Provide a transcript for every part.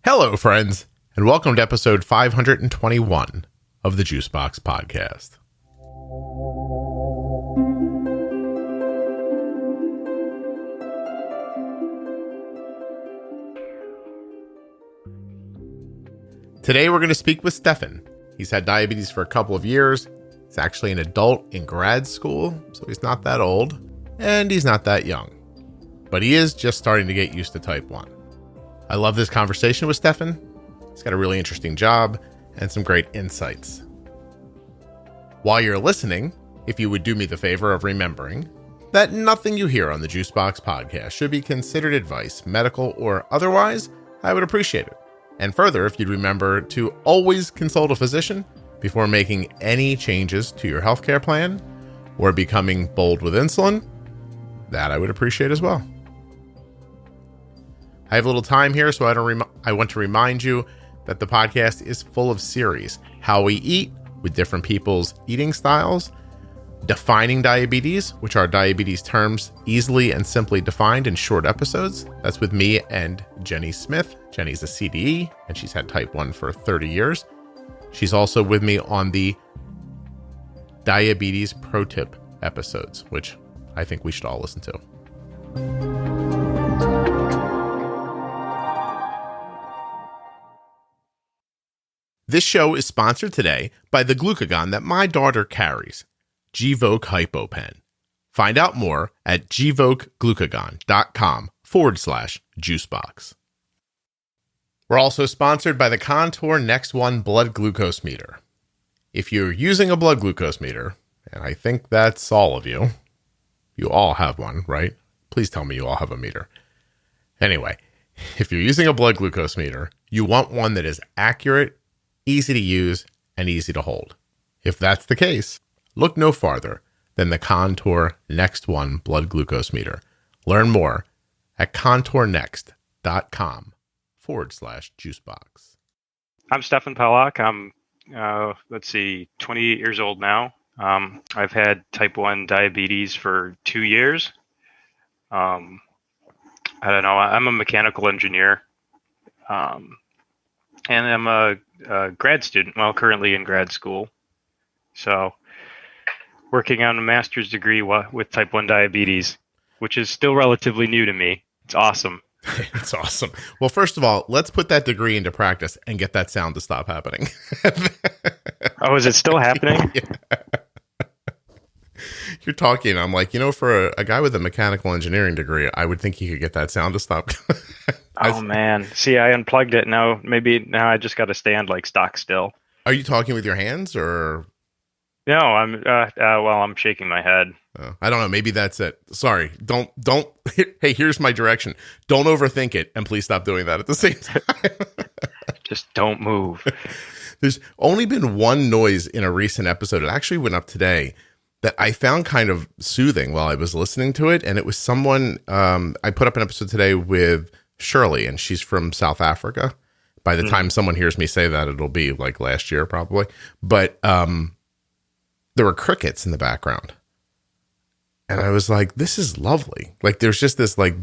Hello, friends, and welcome to episode 521 of the Juicebox Podcast. Today, we're going to speak with Stefan. He's had diabetes for a couple of years. He's actually an adult in grad school, so he's not that old, and he's not that young. But he is just starting to get used to type 1. I love this conversation with Stefan. He's got a really interesting job and some great insights. While you're listening, if you would do me the favor of remembering that nothing you hear on the Juicebox Podcast should be considered advice, medical or otherwise, I would appreciate it. And further, if you'd remember to always consult a physician before making any changes to your healthcare plan or becoming bold with insulin, that I would appreciate as well. I have a little time here, so I want to remind you that the podcast is full of series. How we eat with different people's eating styles, defining diabetes, which are diabetes terms easily and simply defined in short episodes. That's with me and Jenny Smith. Jenny's a CDE, and she's had type 1 for 30 years. She's also with me on the diabetes pro tip episodes, which I think we should all listen to. This show is sponsored today by the glucagon that my daughter carries, Gvoke HypoPen. Find out more at gvokeglucagon.com/juicebox. We're also sponsored by the Contour Next One blood glucose meter. If you're using a blood glucose meter, and I think that's all of you, you all have one, right? Please tell me you all have a meter. Anyway, if you're using a blood glucose meter, you want one that is accurate, easy to use, and easy to hold. If that's the case, look no farther than the Contour Next One blood glucose meter. Learn more at contournext.com/juicebox. I'm Stefan Pellak. I'm, 28 years old now. I've had type 1 diabetes for 2 years. I don't know. I'm a mechanical engineer. And I'm a grad student, currently in grad school. So working on a master's degree with type 1 diabetes, which is still relatively new to me. It's awesome. It's awesome. Well, first of all, let's put that degree into practice and get that sound to stop happening. Oh, is it still happening? Yeah. You're talking. I'm like, for a guy with a mechanical engineering degree, I would think he could get that sound to stop. Oh, man. See, I unplugged it. Now I just got to stand like stock still. Are you talking with your hands or? No, I'm shaking my head. I don't know. Maybe that's it. Sorry. Don't. Hey, here's my direction. Don't overthink it. And please stop doing that at the same time. Just don't move. There's only been one noise in a recent episode. It actually went up today that I found kind of soothing while I was listening to it. And it was someone, I put up an episode today with Shirley, and she's from South Africa. By the time someone hears me say that, it'll be like last year probably. But there were crickets in the background. And I was like, this is lovely. Like there's just this like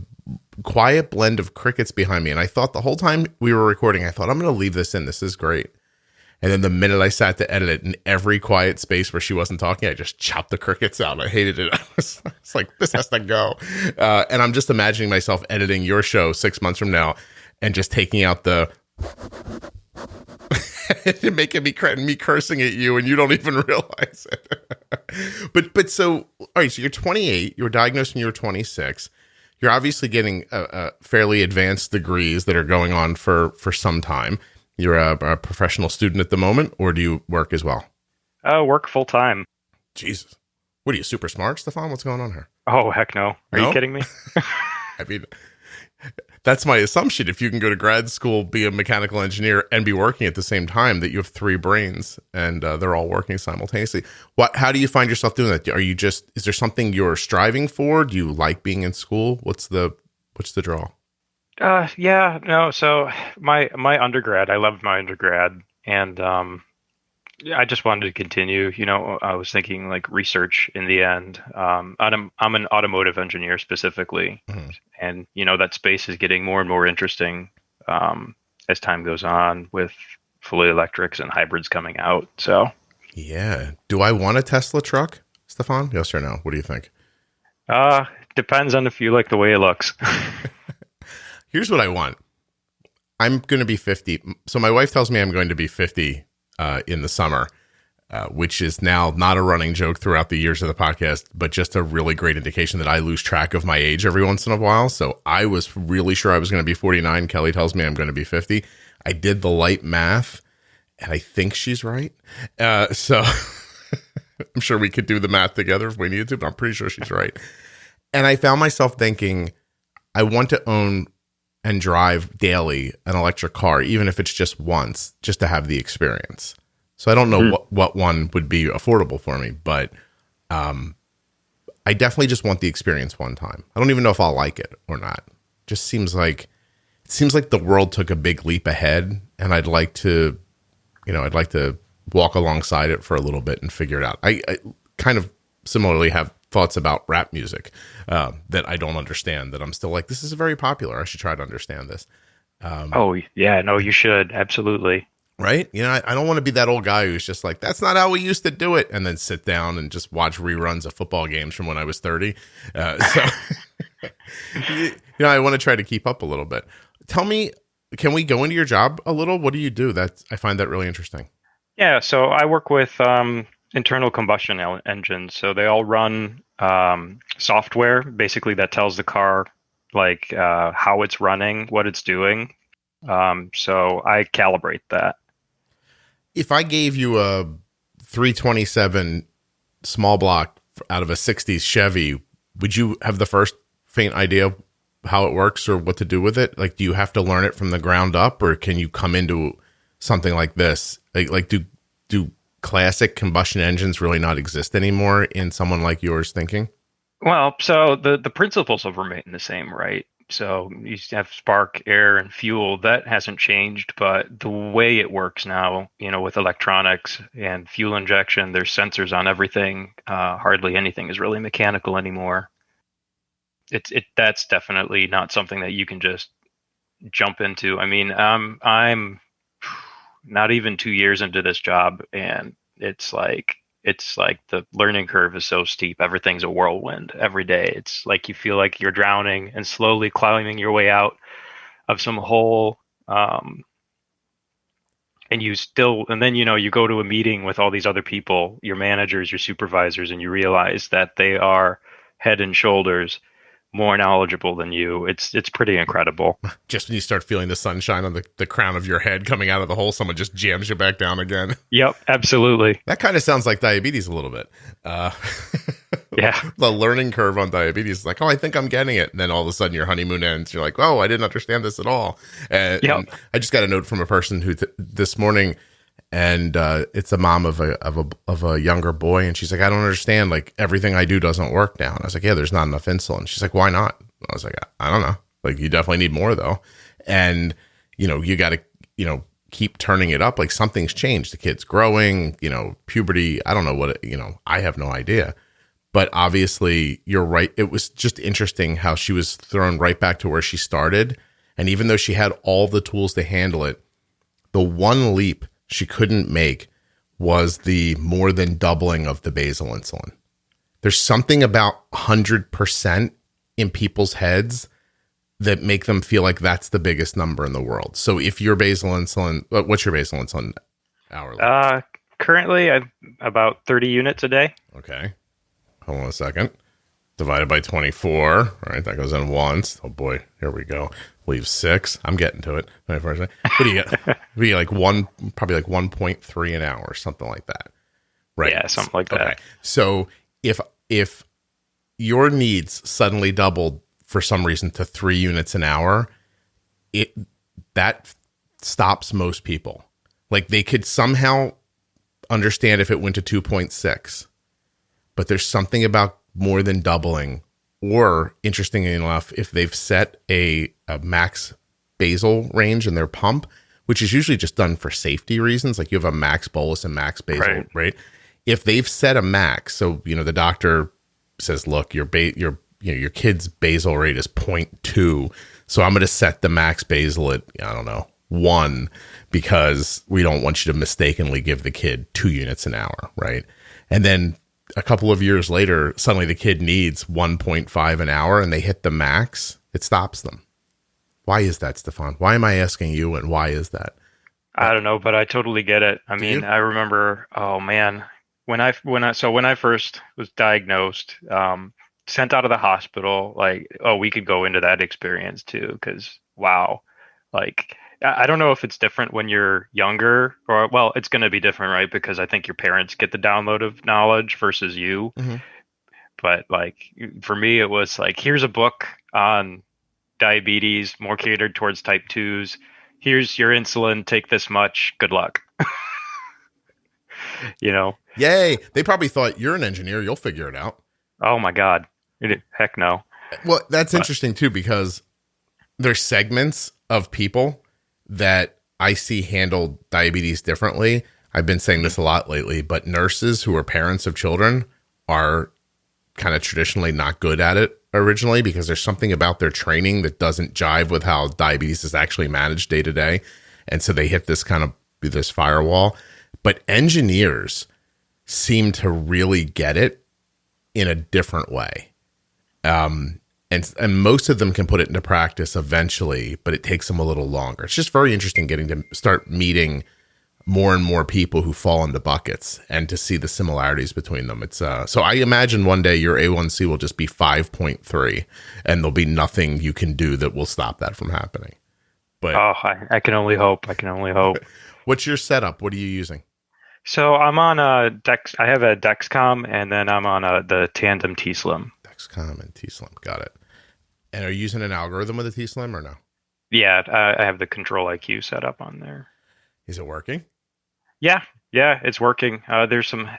quiet blend of crickets behind me. And I thought the whole time we were recording, I thought, I'm going to leave this in. This is great. And then the minute I sat to edit it, in every quiet space where she wasn't talking, I just chopped the crickets out. I hated it. I was like, this has to go. And I'm just imagining myself editing your show 6 months from now and just taking out the and making me cursing at you, and you don't even realize it. But so, all right, so you're 28. You were diagnosed when you were 26. You're obviously getting a fairly advanced degrees that are going on for some time. You're a professional student at the moment, or do you work as well? Work full time. Jesus. What are you, super smart, Stefan? What's going on here? Oh, heck no. Are you kidding me? I mean, that's my assumption. If you can go to grad school, be a mechanical engineer, and be working at the same time, that you have 3 brains and they're all working simultaneously. How do you find yourself doing that? Is there something you're striving for? Do you like being in school? What's the draw? Yeah, no. So my undergrad, I loved my undergrad, and I just wanted to continue. I was thinking like research in the end. I'm an automotive engineer specifically, and that space is getting more and more interesting. as time goes on with fully electrics and hybrids coming out. So Yeah. Do I want a Tesla truck, Stefan? Yes or no? What do you think? depends on if you like the way it looks. Here's what I want. I'm going to be 50. So my wife tells me I'm going to be 50 in the summer, which is now not a running joke throughout the years of the podcast, but just a really great indication that I lose track of my age every once in a while. So I was really sure I was going to be 49. Kelly tells me I'm going to be 50. I did the light math, and I think she's right. So I'm sure we could do the math together if we needed to, but I'm pretty sure she's right. And I found myself thinking, I want to own and drive daily an electric car, even if it's just once, just to have the experience. So I don't know what one would be affordable for me, but I definitely just want the experience one time. I don't even know if I'll like it or not. Just seems like the world took a big leap ahead, and I'd like to walk alongside it for a little bit and figure it out. I kind of similarly have thoughts about rap music that I don't understand, that I'm still like, this is very popular. I should try to understand this. Oh, yeah, no, you should. Absolutely. Right? You know, I don't want to be that old guy who's just like, that's not how we used to do it, and then sit down and just watch reruns of football games from when I was 30. I want to try to keep up a little bit. Tell me, can we go into your job a little? What do you do? I find that really interesting. Yeah, so I work with internal combustion engines. So they all run software, basically, that tells the car like how it's running, what it's doing. So I calibrate that. If I gave you a 327 small block out of a 60s Chevy, would you have the first faint idea how it works or what to do with it? Like, do you have to learn it from the ground up, or can you come into something like this? Like do classic combustion engines really not exist anymore in someone like yours thinking? Well, so the principles have remained the same, right? So you used to have spark, air, and fuel. That hasn't changed, but the way it works now, with electronics and fuel injection, there's sensors on everything. Hardly anything is really mechanical anymore. That's definitely not something that you can just jump into. I mean, I'm not even 2 years into this job, and it's like the learning curve is so steep. Everything's a whirlwind every day. It's like you feel like you're drowning and slowly climbing your way out of some hole. And then, you go to a meeting with all these other people, your managers, your supervisors, and you realize that they are head and shoulders more knowledgeable than you. It's pretty incredible. Just when you start feeling the sunshine on the crown of your head coming out of the hole, someone just jams you back down again. Yep, absolutely. That kind of sounds like diabetes a little bit. Yeah. The learning curve on diabetes is like, oh, I think I'm getting it. And then all of a sudden your honeymoon ends. You're like, oh, I didn't understand this at all. And I just got a note from a person who this morning, and it's a mom of a younger boy, and she's like, I don't understand, like everything I do doesn't work now. And I was like, yeah, there's not enough insulin. She's like, why not? I was like, I don't know, like you definitely need more though. And you got to keep turning it up, like something's changed. The kid's growing, puberty, I don't know what I have no idea. But obviously you're right. It was just interesting how she was thrown right back to where she started, and even though she had all the tools to handle it, the one leap she couldn't make was the more than doubling of the basal insulin. There's something about 100% in people's heads that make them feel like that's the biggest number in the world. So if your basal insulin, what's your basal insulin hourly? Currently I'm about 30 units a day. Okay. Hold on a second. Divided by 24. All right. That goes in once. Oh boy. Here we go. Leave 6. I'm getting to it. What do you get? Be like probably like 1.3 an hour or something like that. Right. Yeah, something like that. Okay. So if your needs suddenly doubled for some reason to 3 units an hour, that stops most people. Like they could somehow understand if it went to 2.6, but there's something about more than doubling. Or, interestingly enough, if they've set a max basal range in their pump, which is usually just done for safety reasons, like you have a max bolus and max basal, right? If they've set a max, so the doctor says, look, your kid's basal rate is 0.2, so I'm going to set the max basal at, I don't know, 1 because we don't want you to mistakenly give the kid 2 units an hour, right? And then a couple of years later, suddenly the kid needs 1.5 an hour and they hit the max. It stops them. Why is that, Stefan? Why am I asking you, and why is that? I don't know, but I totally get it. I mean, I remember, oh man, when I first was diagnosed, sent out of the hospital, like, oh, we could go into that experience too, because wow, like, I don't know if it's different when you're younger, or well, it's going to be different, right? Because I think your parents get the download of knowledge versus you. Mm-hmm. But like for me, it was like, here's a book on diabetes, more catered towards type 2s. Here's your insulin, take this much, good luck. Yay. They probably thought, you're an engineer, you'll figure it out. Oh my God. Heck no. Well, that's interesting too, because there's segments of people that I see handle diabetes differently. I've been saying this a lot lately, but nurses who are parents of children are kind of traditionally not good at it originally, because there's something about their training that doesn't jive with how diabetes is actually managed day to day. And so they hit this this firewall. But engineers seem to really get it in a different way. And most of them can put it into practice eventually, but it takes them a little longer. It's just very interesting getting to start meeting more and more people who fall into buckets and to see the similarities between them. It's so I imagine one day your A1C will just be 5.3 and there'll be nothing you can do that will stop that from happening. But I can only hope. I can only hope. What's your setup? What are you using? So I'm on a Dex. I have a Dexcom, and then I'm on the Tandem T-Slim. Dexcom and T-Slim. Got it. And are you using an algorithm with a T-Slim or no? Yeah, I have the Control IQ set up on there. Is it working? Yeah, it's working. There's some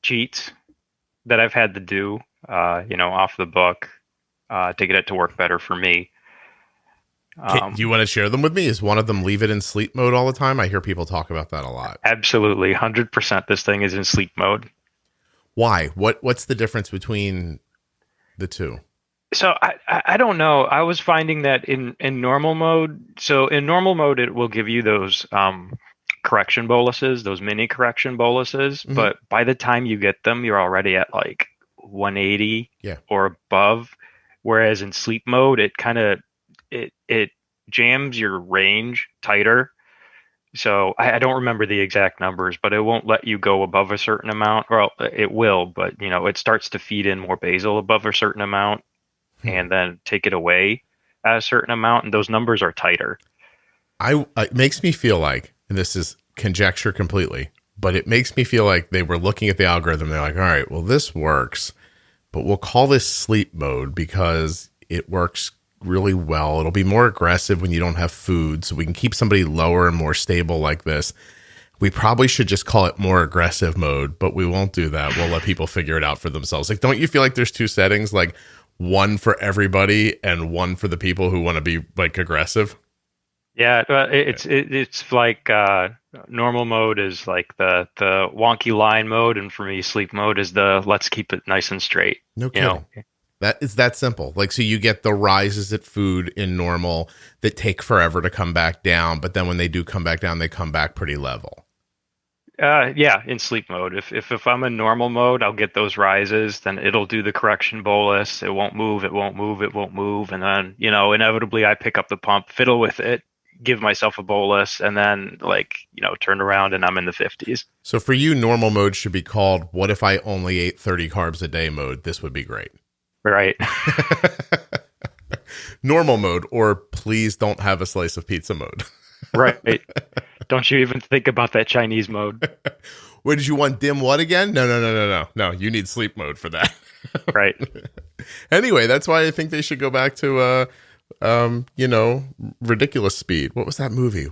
cheats that I've had to do, off the book to get it to work better for me. Do you want to share them with me? Is one of them leave it in sleep mode all the time? I hear people talk about that a lot. Absolutely. 100% this thing is in sleep mode. Why? What's the difference between the two? So I don't know. I was finding that in normal mode, it will give you those correction boluses, those mini correction boluses. Mm-hmm. But by the time you get them, you're already at like 180 or above. Whereas in sleep mode, it kind of it jams your range tighter. So I don't remember the exact numbers, but it won't let you go above a certain amount. Well, it will, but it starts to feed in more basal above a certain amount and then take it away at a certain amount. And those numbers are tighter. It makes me feel like, and this is conjecture completely, but it makes me feel like they were looking at the algorithm. They're like, all right, well, this works, but we'll call this sleep mode because it works really well. It'll be more aggressive when you don't have food, so we can keep somebody lower and more stable like this. We probably should just call it more aggressive mode, but we won't do that. We'll let people figure it out for themselves. Like, don't you feel like there's two settings, like one for everybody and one for the people who want to be like aggressive? Yeah, it's like normal mode is like the wonky line mode, and for me, sleep mode is the let's keep it nice and straight. No kidding. That is that simple. Like, so you get the rises at food in normal that take forever to come back down, but then when they do come back down, they come back pretty level. In sleep mode. If I'm in normal mode, I'll get those rises, then it'll do the correction bolus. It won't move, and then, inevitably I pick up the pump, fiddle with it, give myself a bolus, and then turn around and I'm in the 50s. So for you, normal mode should be called what if I only ate 30 carbs a day mode. This would be great. Right. Normal mode, or please don't have a slice of pizza mode. Right. Don't you even think about that Chinese mode. What did you want? Dim what again? No, you need sleep mode for that. Right. Anyway, that's why I think they should go back to ridiculous speed. What was that movie?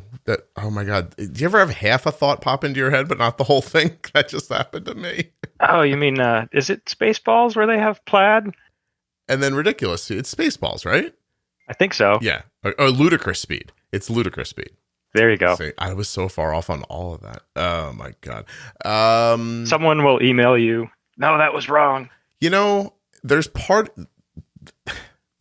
Oh my God. Do you ever have half a thought pop into your head, but not the whole thing? That just happened to me. Oh, you mean, is it Spaceballs where they have plaid? And then ridiculous. It's Spaceballs, right? I think so. Yeah. Or ludicrous speed. It's ludicrous speed. There you go. See, I was so far off on all of that. Oh my God. Someone will email you. No, that was wrong. There's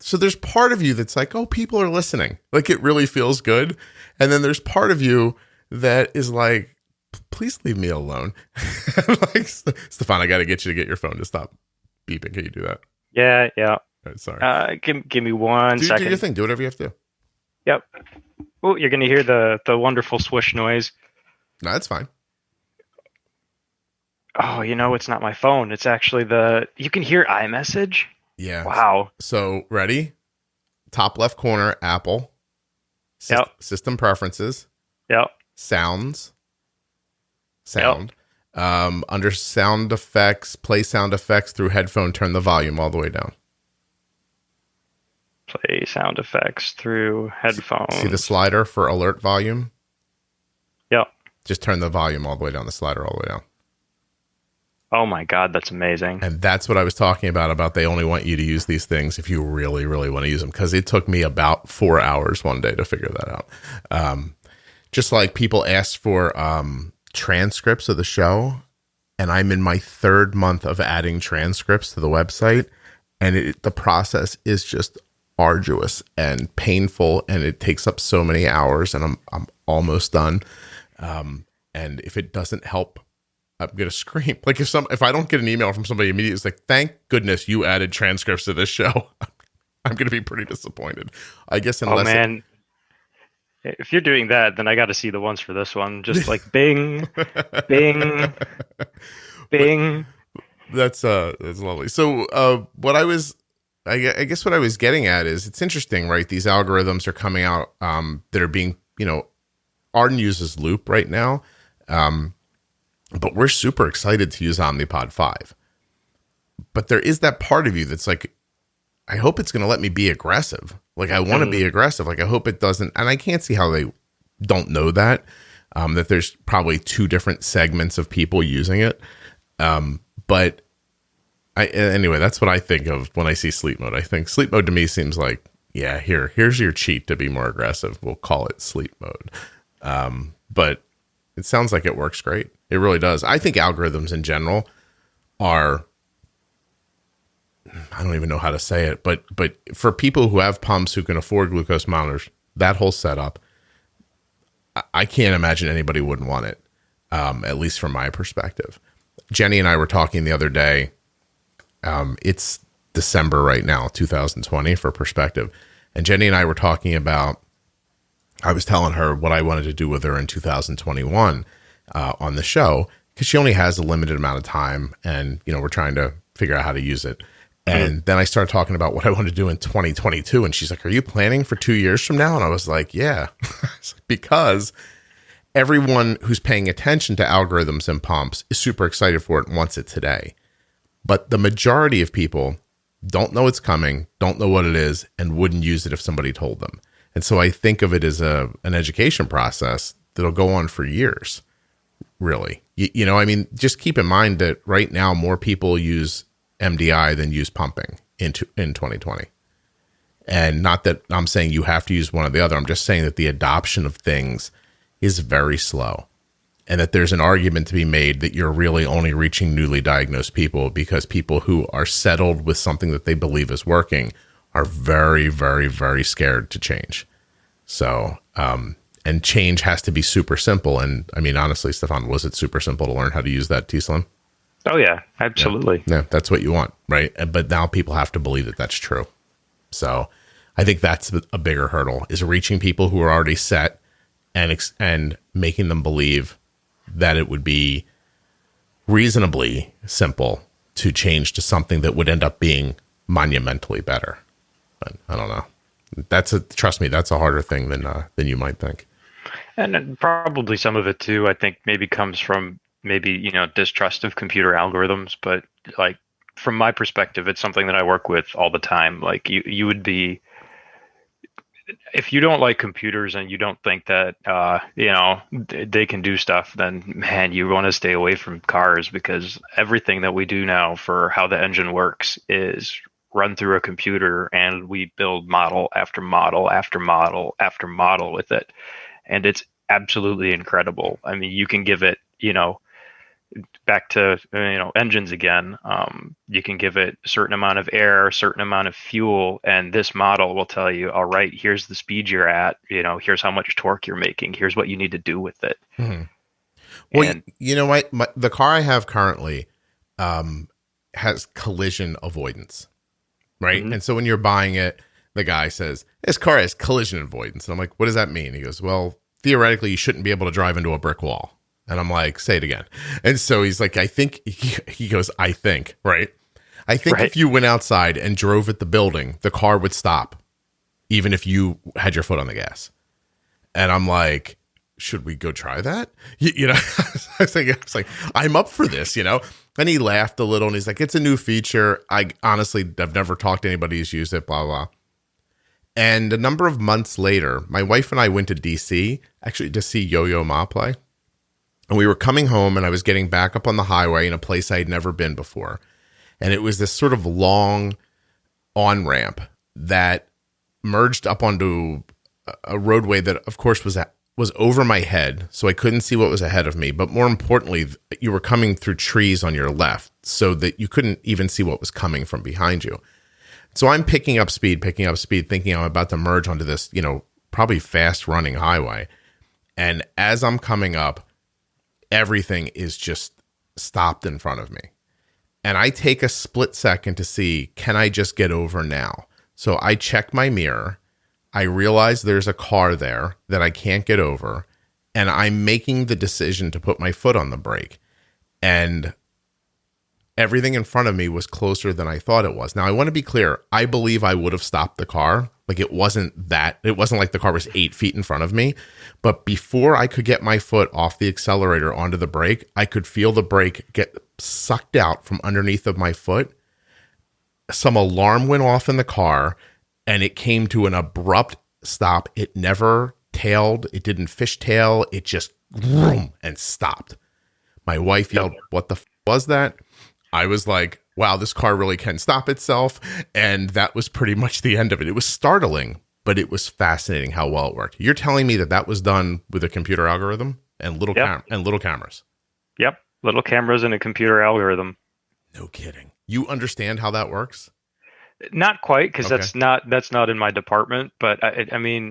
So there's part of you that's like, oh, people are listening. Like it really feels good. And then there's part of you that is like, please leave me alone. Like, Stefan, I got to get you to get your phone to stop beeping. Can you do that? Yeah. All right, sorry. Give me 1 second. Do your thing. Do whatever you have to do. Yep. Oh, you're going to hear the wonderful swoosh noise. No, that's fine. Oh, it's not my phone. It's actually you can hear iMessage. Yeah. Wow. So ready? Top left corner, Apple. Yep. System preferences. Yep. Sound. Yep. Under sound effects, play sound effects through headphone, turn the volume all the way down. Play sound effects through headphones. See the slider for alert volume? Yep. Just turn the volume all the way down, the slider all the way down. Oh my God, that's amazing. And that's what I was talking about they only want you to use these things if you really, really want to use them. Because it took me about 4 hours one day to figure that out. Just like people asked for transcripts of the show, and I'm in my 3rd month of adding transcripts to the website, and the process is just arduous and painful, and it takes up so many hours, and I'm almost done. And if it doesn't help, I'm gonna scream. Like if I don't get an email from somebody immediately, it's like, thank goodness you added transcripts to this show. I'm gonna be pretty disappointed. I guess unless. Oh man, if you're doing that, then I got to see the ones for this one. Just like Bing, Bing, Bing. That's lovely. So I guess what I was getting at is it's interesting, right? These algorithms are coming out that are being, Arden uses Loop right now. But we're super excited to use Omnipod 5. But there is that part of you that's like, I hope it's going to let me be aggressive. Like, I want to be aggressive. Like, I hope it doesn't. And I can't see how they don't know that there's probably 2 different segments of people using it. But anyway, that's what I think of when I see sleep mode. I think sleep mode to me seems like, yeah, here's your cheat to be more aggressive. We'll call it sleep mode. But it sounds like it works great. It really does. I think algorithms in general are, I don't even know how to say it, but for people who have pumps, who can afford glucose monitors, that whole setup, I can't imagine anybody wouldn't want it, at least from my perspective. Jenny and I were talking the other day. It's December right now, 2020, for perspective. And Jenny and I were talking about, I was telling her what I wanted to do with her in 2021 on the show, because she only has a limited amount of time, and we're trying to figure out how to use it. And then I started talking about what I want to do in 2022, and she's like, "Are you planning for 2 years from now?" And I was like, "Yeah," because everyone who's paying attention to algorithms and pumps is super excited for it and wants it today. But the majority of people don't know it's coming, don't know what it is, and wouldn't use it if somebody told them. And so I think of it as an education process that'll go on for years, really. I mean, just keep in mind that right now more people use MDI than use pumping in 2020. And not that I'm saying you have to use one or the other. I'm just saying that the adoption of things is very slow, and that there's an argument to be made that you're really only reaching newly diagnosed people, because people who are settled with something that they believe is working are very, very, very scared to change. So, and change has to be super simple. And I mean, honestly, Stefan, was it super simple to learn how to use that T-Slim? Oh yeah, absolutely. Yeah, that's what you want, right? But now people have to believe that that's true. So I think that's a bigger hurdle, is reaching people who are already set and making them believe that it would be reasonably simple to change to something that would end up being monumentally better. But I don't know. Trust me, that's a harder thing than you might think. And probably some of it too, I think, maybe comes from distrust of computer algorithms. But like, from my perspective, it's something that I work with all the time. Like you would be, if you don't like computers and you don't think that they can do stuff, then man, you want to stay away from cars, because everything that we do now for how the engine works is run through a computer, and we build model after model after model after model with it. And it's absolutely incredible. I mean, you can give it, back to engines again. You can give it a certain amount of air, a certain amount of fuel, and this model will tell you, all right, here's the speed you're at. Here's how much torque you're making. Here's what you need to do with it. Mm-hmm. Well, the car I have currently has collision avoidance, right? Mm-hmm. And so when you're buying it, the guy says, this car has collision avoidance. And I'm like, what does that mean? He goes, well, theoretically, you shouldn't be able to drive into a brick wall. And I'm like, say it again. And so he's like, I think, he goes, I think, right? I think if you went outside and drove at the building, the car would stop, even if you had your foot on the gas. And I'm like, should we go try that? I was like, I'm up for this, And he laughed a little and he's like, it's a new feature. I honestly, I've never talked to anybody who's used it, blah, blah. And a number of months later, my wife and I went to DC, actually to see Yo-Yo Ma play. And we were coming home and I was getting back up on the highway in a place I had never been before. And it was this sort of long on-ramp that merged up onto a roadway that, of course, was over my head. So I couldn't see what was ahead of me. But more importantly, you were coming through trees on your left so that you couldn't even see what was coming from behind you. So I'm picking up speed, thinking I'm about to merge onto this, probably fast-running highway. And as I'm coming up, everything is just stopped in front of me. And I take a split second to see, can I just get over now? So I check my mirror. I realize there's a car there that I can't get over. And I'm making the decision to put my foot on the brake. And everything in front of me was closer than I thought it was. Now, I want to be clear. I believe I would have stopped the car. Like it wasn't like the car was 8 feet in front of me. But before I could get my foot off the accelerator onto the brake, I could feel the brake get sucked out from underneath of my foot. Some alarm went off in the car and it came to an abrupt stop. It never tailed. It didn't fishtail. It just vroom, and stopped. My wife yelled, what the was that? I was like, wow, this car really can stop itself. And that was pretty much the end of it. It was startling, but it was fascinating how well it worked. You're telling me that was done with a computer algorithm and little cameras. Yep. Little cameras and a computer algorithm. No kidding. You understand how that works? Not quite, because that's not in my department. But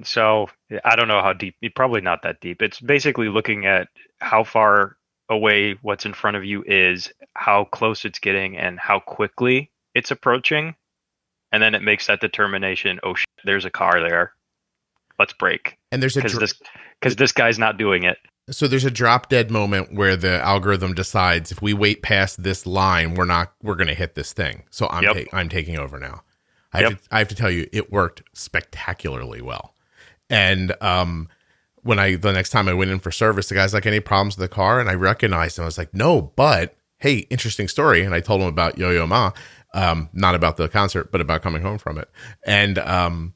so I don't know how deep. Probably not that deep. It's basically looking at how far away what's in front of you is, how close it's getting, and how quickly it's approaching. And then it makes that determination, oh shit, there's a car there, let's brake. And there's because this guy's not doing it. So there's a drop dead moment where the algorithm decides, if we wait past this line, we're going to hit this thing. So I'm taking over now. I have to tell you, it worked spectacularly well. And the next time I went in for service, the guy's like, any problems with the car? And I recognized him. I was like, no, but hey, interesting story. And I told him about Yo-Yo Ma, not about the concert, but about coming home from it. And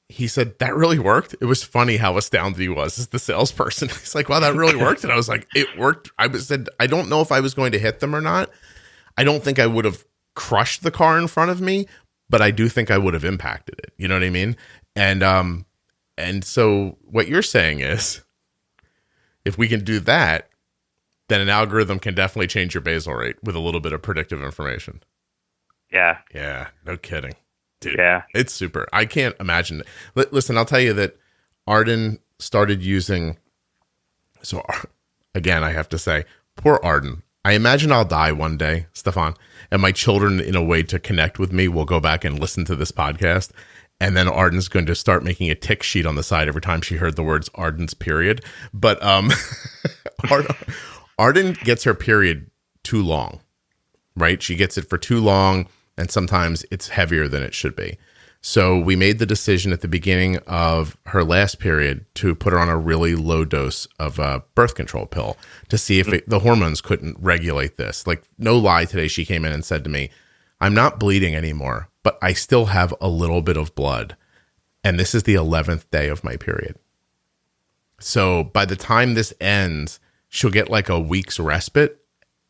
he said, that really worked. It was funny how astounded he was as the salesperson. He's like, wow, that really worked. And I was like, it worked. I said, I don't know if I was going to hit them or not. I don't think I would have crushed the car in front of me, but I do think I would have impacted it. You know what I mean? And so what you're saying is, if we can do that, then an algorithm can definitely change your basal rate with a little bit of predictive information. Yeah. Yeah. No kidding. Dude, yeah. It's super. I can't imagine. Listen, I'll tell you that Arden started using. So again, I have to say, poor Arden. I imagine I'll die one day, Stefan, and my children, in a way to connect with me, will go back and listen to this podcast. And then Arden's going to start making a tick sheet on the side every time she heard the words Arden's period. But Arden gets her period too long, right? She gets it for too long, and sometimes it's heavier than it should be. So we made the decision at the beginning of her last period to put her on a really low dose of a birth control pill to see if the hormones couldn't regulate this. Like, no lie, today she came in and said to me, I'm not bleeding anymore, but I still have a little bit of blood. And this is the 11th day of my period. So by the time this ends, she'll get like a week's respite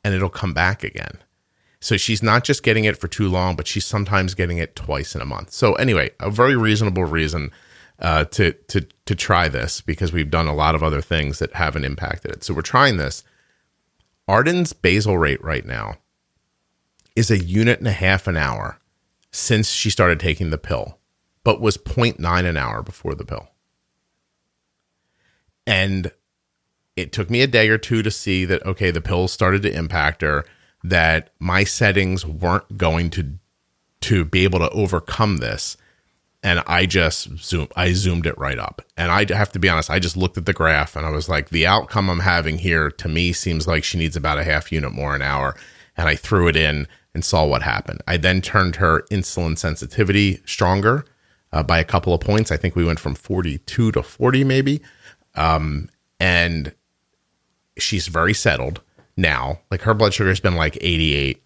and it'll come back again. So she's not just getting it for too long, but she's sometimes getting it twice in a month. So anyway, a very reasonable reason to try this, because we've done a lot of other things that haven't impacted it. So we're trying this. Arden's basal rate right now is 1.5 units an hour since she started taking the pill, but was 0.9 an hour before the pill. And it took me a day or two to see that, okay, the pills started to impact her, that my settings weren't going to be able to overcome this. And I just zoomed it right up. And I have to be honest, I just looked at the graph and I was like, the outcome I'm having here to me seems like she needs about 0.5 unit more an hour. And I threw it in and saw what happened. I then turned her insulin sensitivity stronger by a couple of points. I think we went from 42 to 40 maybe. And she's very settled now. Like her blood sugar has been like 88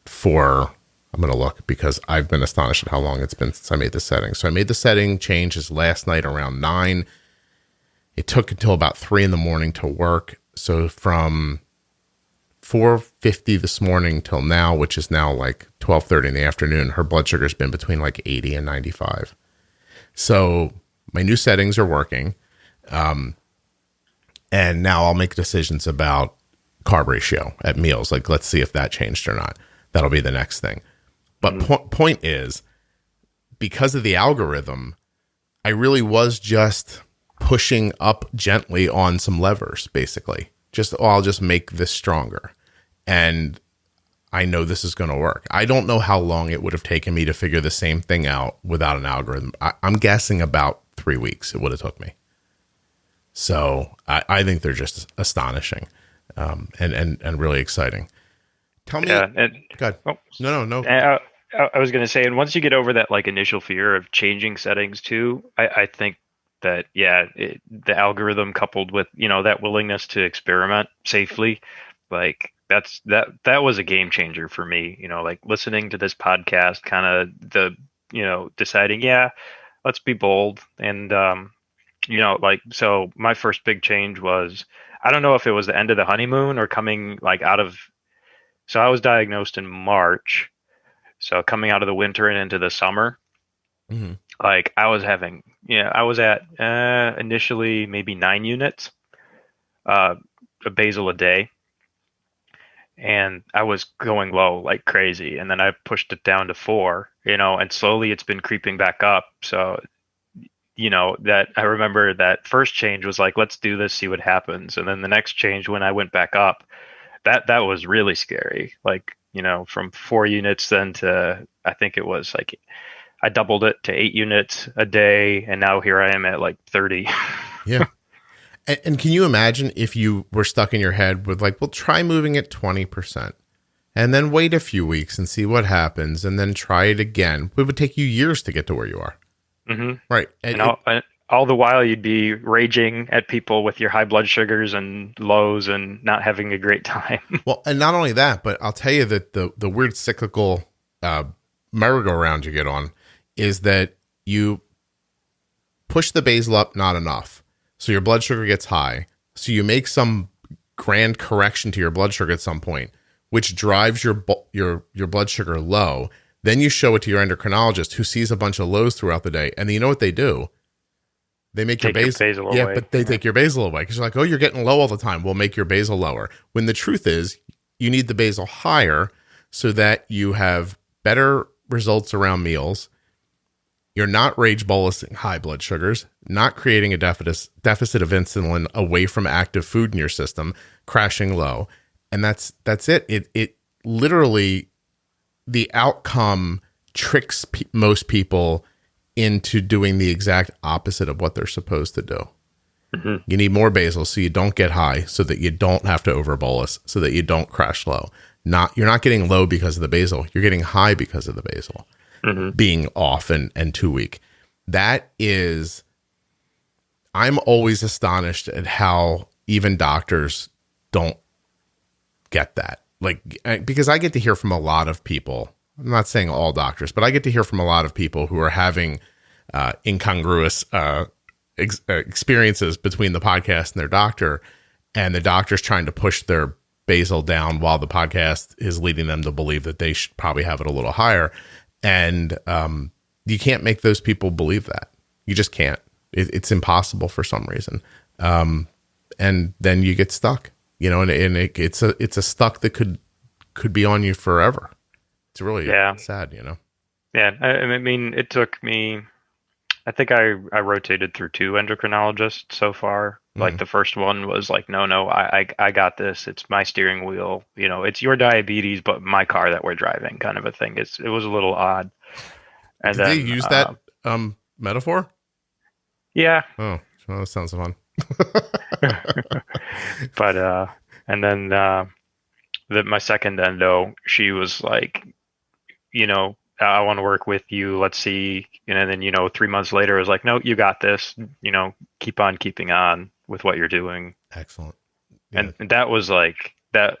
for, I'm going to look because I've been astonished at how long it's been since I made the setting. So I made the setting changes last night around 9. It took until about 3 a.m. to work. So from 4:50 this morning till now, which is now like 12:30 in the afternoon, her blood sugar has been between like 80 and 95. So my new settings are working. And now I'll make decisions about carb ratio at meals. Like, let's see if that changed or not. That'll be the next thing. But point is, because of the algorithm, I really was just pushing up gently on some levers, basically. I'll just make this stronger. And I know this is going to work. I don't know how long it would have taken me to figure the same thing out without an algorithm. I'm guessing about 3 weeks it would have took me. So I think they're just astonishing and really exciting. Tell me. Yeah. God. Oh, no. I was going to say, and once you get over that like initial fear of changing settings too, I think that, the algorithm coupled with, that willingness to experiment safely, like that was a game changer for me, like listening to this podcast, kind of deciding, let's be bold. And, so my first big change was, I don't know if it was the end of the honeymoon or coming like so I was diagnosed in March. So coming out of the winter and into the summer, like I was at initially maybe 9 units, a basal a day. And I was going low like crazy. And then I pushed it down to 4, and slowly it's been creeping back up. So that I remember that first change was like, let's do this, see what happens. And then the next change, when I went back up, that was really scary. Like, from 4 units then to, I think it was like, I doubled it to 8 units a day. And now here I am at like 30. Yeah. And can you imagine if you were stuck in your head with like, well, try moving it 20% and then wait a few weeks and see what happens. And then try it again. It would take you years to get to where you are. Mm-hmm. Right. And all the while you'd be raging at people with your high blood sugars and lows and not having a great time. Well, and not only that, but I'll tell you that the weird cyclical merry-go-round you get on is that you push the basal up not enough. So your blood sugar gets high. So you make some grand correction to your blood sugar at some point, which drives your blood sugar low. Then you show it to your endocrinologist who sees a bunch of lows throughout the day. And you know what they do? They make your basal away. But they take your basal away because you're like, oh, you're getting low all the time. We'll make your basal lower. When the truth is, you need the basal higher so that you have better results around meals. You're not rage bolusing high blood sugars, not creating a deficit of insulin away from active food in your system, crashing low. And that's it. It literally, the outcome tricks most people into doing the exact opposite of what they're supposed to do. Mm-hmm. You need more basal so you don't get high, so that you don't have to over bolus, so that you don't crash low. You're not getting low because of the basal. You're getting high because of the basal being off and too weak. I'm always astonished at how even doctors don't get that. Like, because I get to hear from a lot of people. I'm not saying all doctors, but I get to hear from a lot of people who are having incongruous experiences between the podcast and their doctor, and the doctor's trying to push their basal down while the podcast is leading them to believe that they should probably have it a little higher. And you can't make those people believe that. You just can't. It's impossible for some reason. And then you get stuck. it's a stuck that could be on you forever. It's really sad, Yeah, I mean, it took me. I think I rotated through 2 endocrinologists so far. Like the first one was like, no, I got this. It's my steering wheel. It's your diabetes, but my car that we're driving, kind of a thing. It was a little odd. And Did they use that metaphor? Yeah. Oh, well, that sounds fun. But and then my second endo, she was like, I want to work with you. Let's see. And then, 3 months later, I was like, no, you got this. Keep on keeping on with what you're doing. Excellent. Yeah. And that was like that.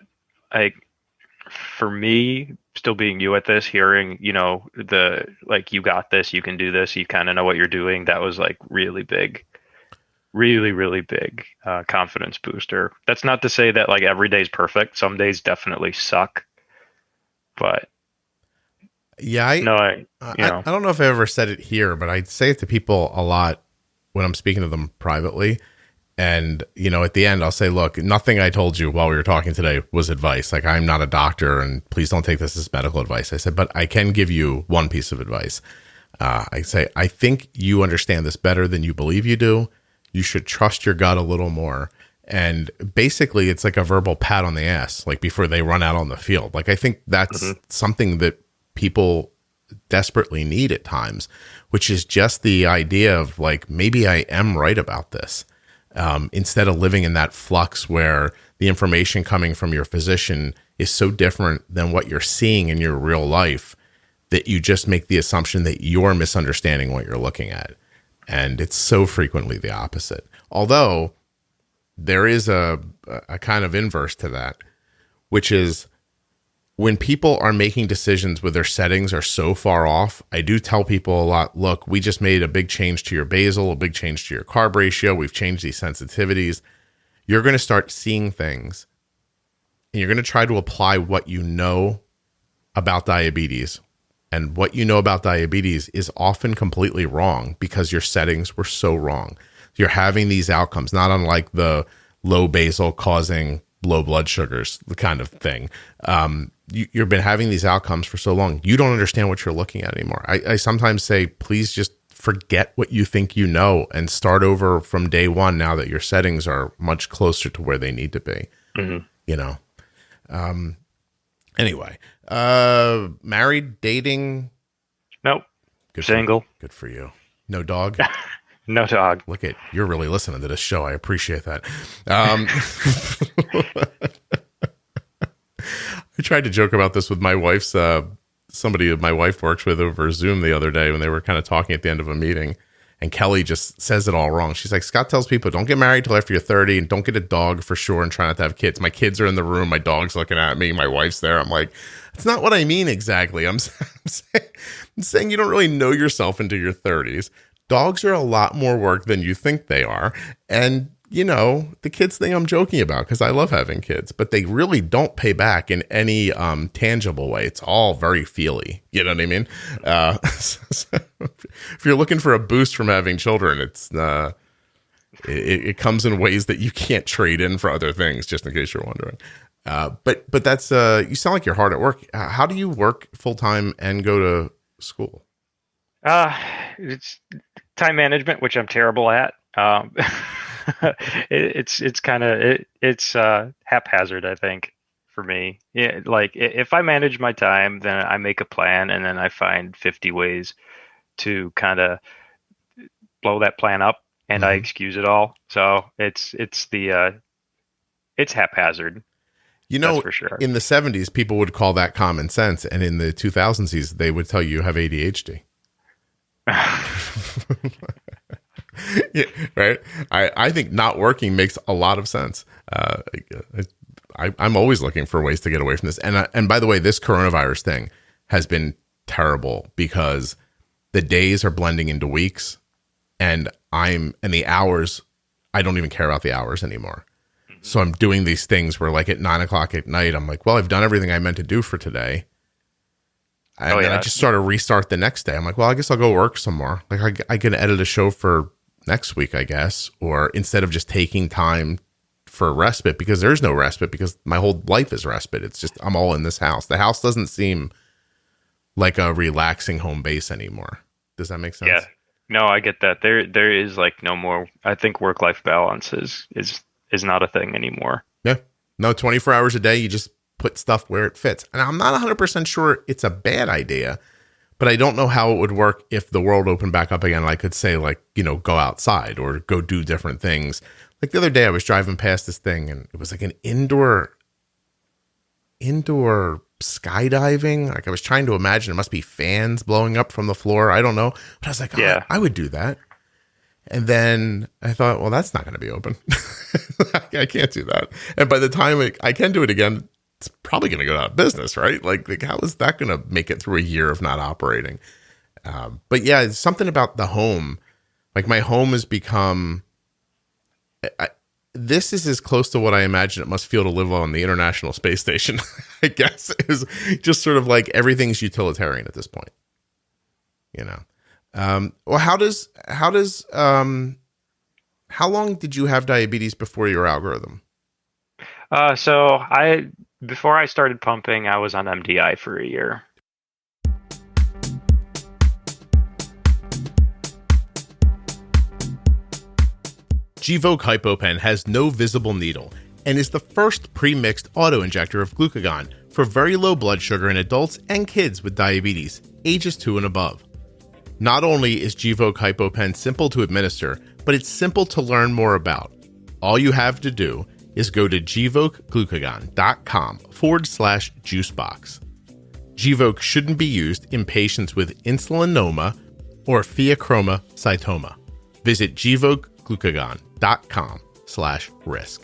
For me, still being new at this, hearing, the like, you got this, you can do this, you kind of know what you're doing. That was like really big, really, really big confidence booster. That's not to say that like every day's perfect. Some days definitely suck, but. Yeah, I don't know if I ever said it here, but I say it to people a lot when I'm speaking to them privately. And, at the end, I'll say, look, nothing I told you while we were talking today was advice. Like, I'm not a doctor, and please don't take this as medical advice. I said, but I can give you one piece of advice. I say, I think you understand this better than you believe you do. You should trust your gut a little more. And basically, it's like a verbal pat on the ass, like before they run out on the field. Like, I think that's something that people desperately need at times, which is just the idea of like, maybe I am right about this. Instead of living in that flux where the information coming from your physician is so different than what you're seeing in your real life that you just make the assumption that you're misunderstanding what you're looking at. And it's so frequently the opposite. Although there is a kind of inverse to that, which is when people are making decisions where their settings are so far off, I do tell people a lot, look, we just made a big change to your basal, a big change to your carb ratio. We've changed these sensitivities. You're going to start seeing things, and you're going to try to apply what you know about diabetes. And what you know about diabetes is often completely wrong because your settings were so wrong. You're having these outcomes, not unlike the low basal causing low blood sugars, the kind of thing. You've been having these outcomes for so long, you don't understand what you're looking at anymore. I sometimes say, please just forget what you think you know and start over from day one now that your settings are much closer to where they need to be. Anyway, married, dating? Nope. Single. Good for you. No dog? No dog. Look at, you're really listening to this show. I appreciate that. I tried to joke about this with my wife's, somebody my wife works with over Zoom the other day when they were kind of talking at the end of a meeting, and Kelly just says it all wrong. She's like, Scott tells people, don't get married till after you're 30 and don't get a dog for sure and try not to have kids. My kids are in the room. My dog's looking at me. My wife's there. I'm like, that's not what I mean exactly. I'm saying you don't really know yourself into your 30s. Dogs are a lot more work than you think they are. And, the kids thing I'm joking about because I love having kids, but they really don't pay back in any tangible way. It's all very feely. You know what I mean? So if you're looking for a boost from having children, it's it comes in ways that you can't trade in for other things, just in case you're wondering. But that's you sound like you're hard at work. How do you work full time and go to school? It's time management, which I'm terrible at. It's kind of haphazard, I think, for me. Yeah, like if I manage my time, then I make a plan, and then I find 50 ways to kind of blow that plan up, and I excuse it all. So it's haphazard. That's for sure. In the 70s, people would call that common sense, and in the 2000s, they would tell you have ADHD. Yeah, right. I think not working makes a lot of sense. I'm always looking for ways to get away from this. And by the way, this coronavirus thing has been terrible because the days are blending into weeks, and the hours, I don't even care about the hours anymore. So I'm doing these things where like at 9:00 at night, I'm like, well, I've done everything I meant to do for today. And then I just sort of restart the next day. I'm like, well, I guess I'll go work some more. Like I can edit a show for next week, I guess. Or instead of just taking time for respite, because there's no respite, because my whole life is respite. It's just, I'm all in this house. The house doesn't seem like a relaxing home base anymore. Does that make sense? Yeah. No, I get that. There is like no more, I think work-life balance is not a thing anymore. Yeah. No, 24 hours a day, you just put stuff where it fits. And I'm not 100% sure it's a bad idea, but I don't know how it would work if the world opened back up again. And I could say, like, you know, go outside or go do different things. Like the other day I was driving past this thing and it was like an indoor skydiving. Like I was trying to imagine, it must be fans blowing up from the floor. I don't know. But I was like, oh, I would do that. And then I thought, well, that's not going to be open. I can't do that. And by the time I can do it again, it's probably going to go out of business, right? Like how is that going to make it through a year of not operating? But yeah, it's something about the home. Like my home has become, this is as close to what I imagine it must feel to live on the International Space Station, I guess, is just sort of like everything's utilitarian at this point, you know? Well, how long did you have diabetes before your algorithm? Before I started pumping, I was on MDI for a year. Gvoke HypoPen has no visible needle and is the first pre-mixed auto-injector of glucagon for very low blood sugar in adults and kids with diabetes, ages 2 and above. Not only is Gvoke HypoPen simple to administer, but it's simple to learn more about. All you have to do is go to gvokeglucagon.com/juicebox. Gvoke shouldn't be used in patients with insulinoma or pheochromocytoma. Visit gvokeglucagon.com/risk.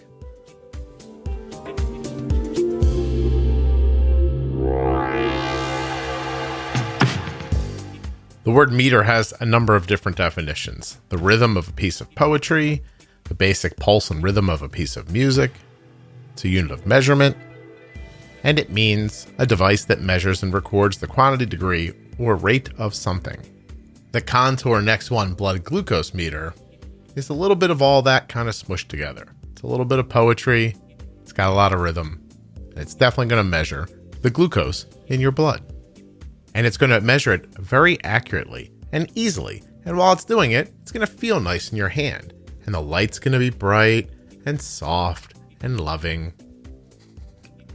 The word meter has a number of different definitions. The rhythm of a piece of poetry, the basic pulse and rhythm of a piece of music. It's a unit of measurement, and it means a device that measures and records the quantity, degree, or rate of something. The Contour Next One blood glucose meter is a little bit of all that kind of smushed together. It's a little bit of poetry, it's got a lot of rhythm, and it's definitely going to measure the glucose in your blood. And it's going to measure it very accurately and easily. And while it's doing it, it's going to feel nice in your hand. And the light's going to be bright and soft and loving.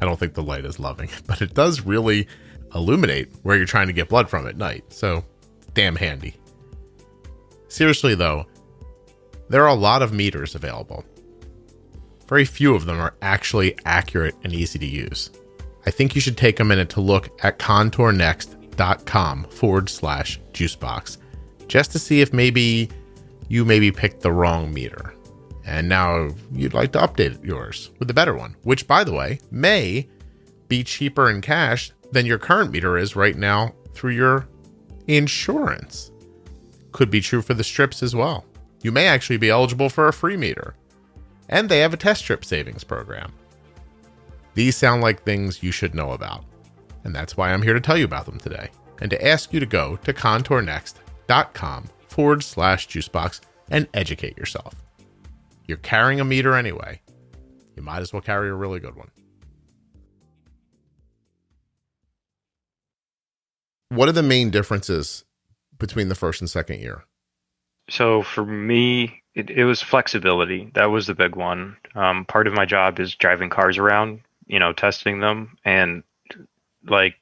I don't think the light is loving, but it does really illuminate where you're trying to get blood from at night. So, damn handy. Seriously though, there are a lot of meters available. Very few of them are actually accurate and easy to use. I think you should take a minute to look at contournext.com/juicebox just to see if maybe you picked the wrong meter. And now you'd like to update yours with a better one, which, by the way, may be cheaper in cash than your current meter is right now through your insurance. Could be true for the strips as well. You may actually be eligible for a free meter. And they have a test strip savings program. These sound like things you should know about. And that's why I'm here to tell you about them today. And to ask you to go to contournext.com/juicebox and educate yourself. You're carrying a meter anyway. You might as well carry a really good one. What are the main differences between the first and second year? So for me, it was flexibility. That was the big one. Part of my job is driving cars around, testing them. And like,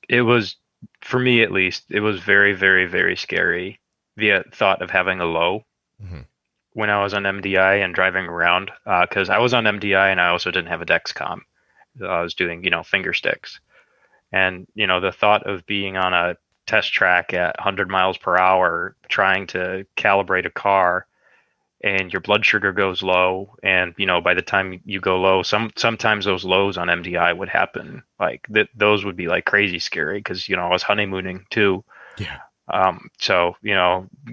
it was, for me at least, it was very, very, very scary. The thought of having a low when I was on MDI and driving around, because I was on MDI and I also didn't have a Dexcom. I was doing, finger sticks. And, the thought of being on a test track at 100 miles per hour, trying to calibrate a car, and your blood sugar goes low. And, by the time you go low, sometimes those lows on MDI would happen. Like those would be like crazy scary because, I was honeymooning too. Yeah. So,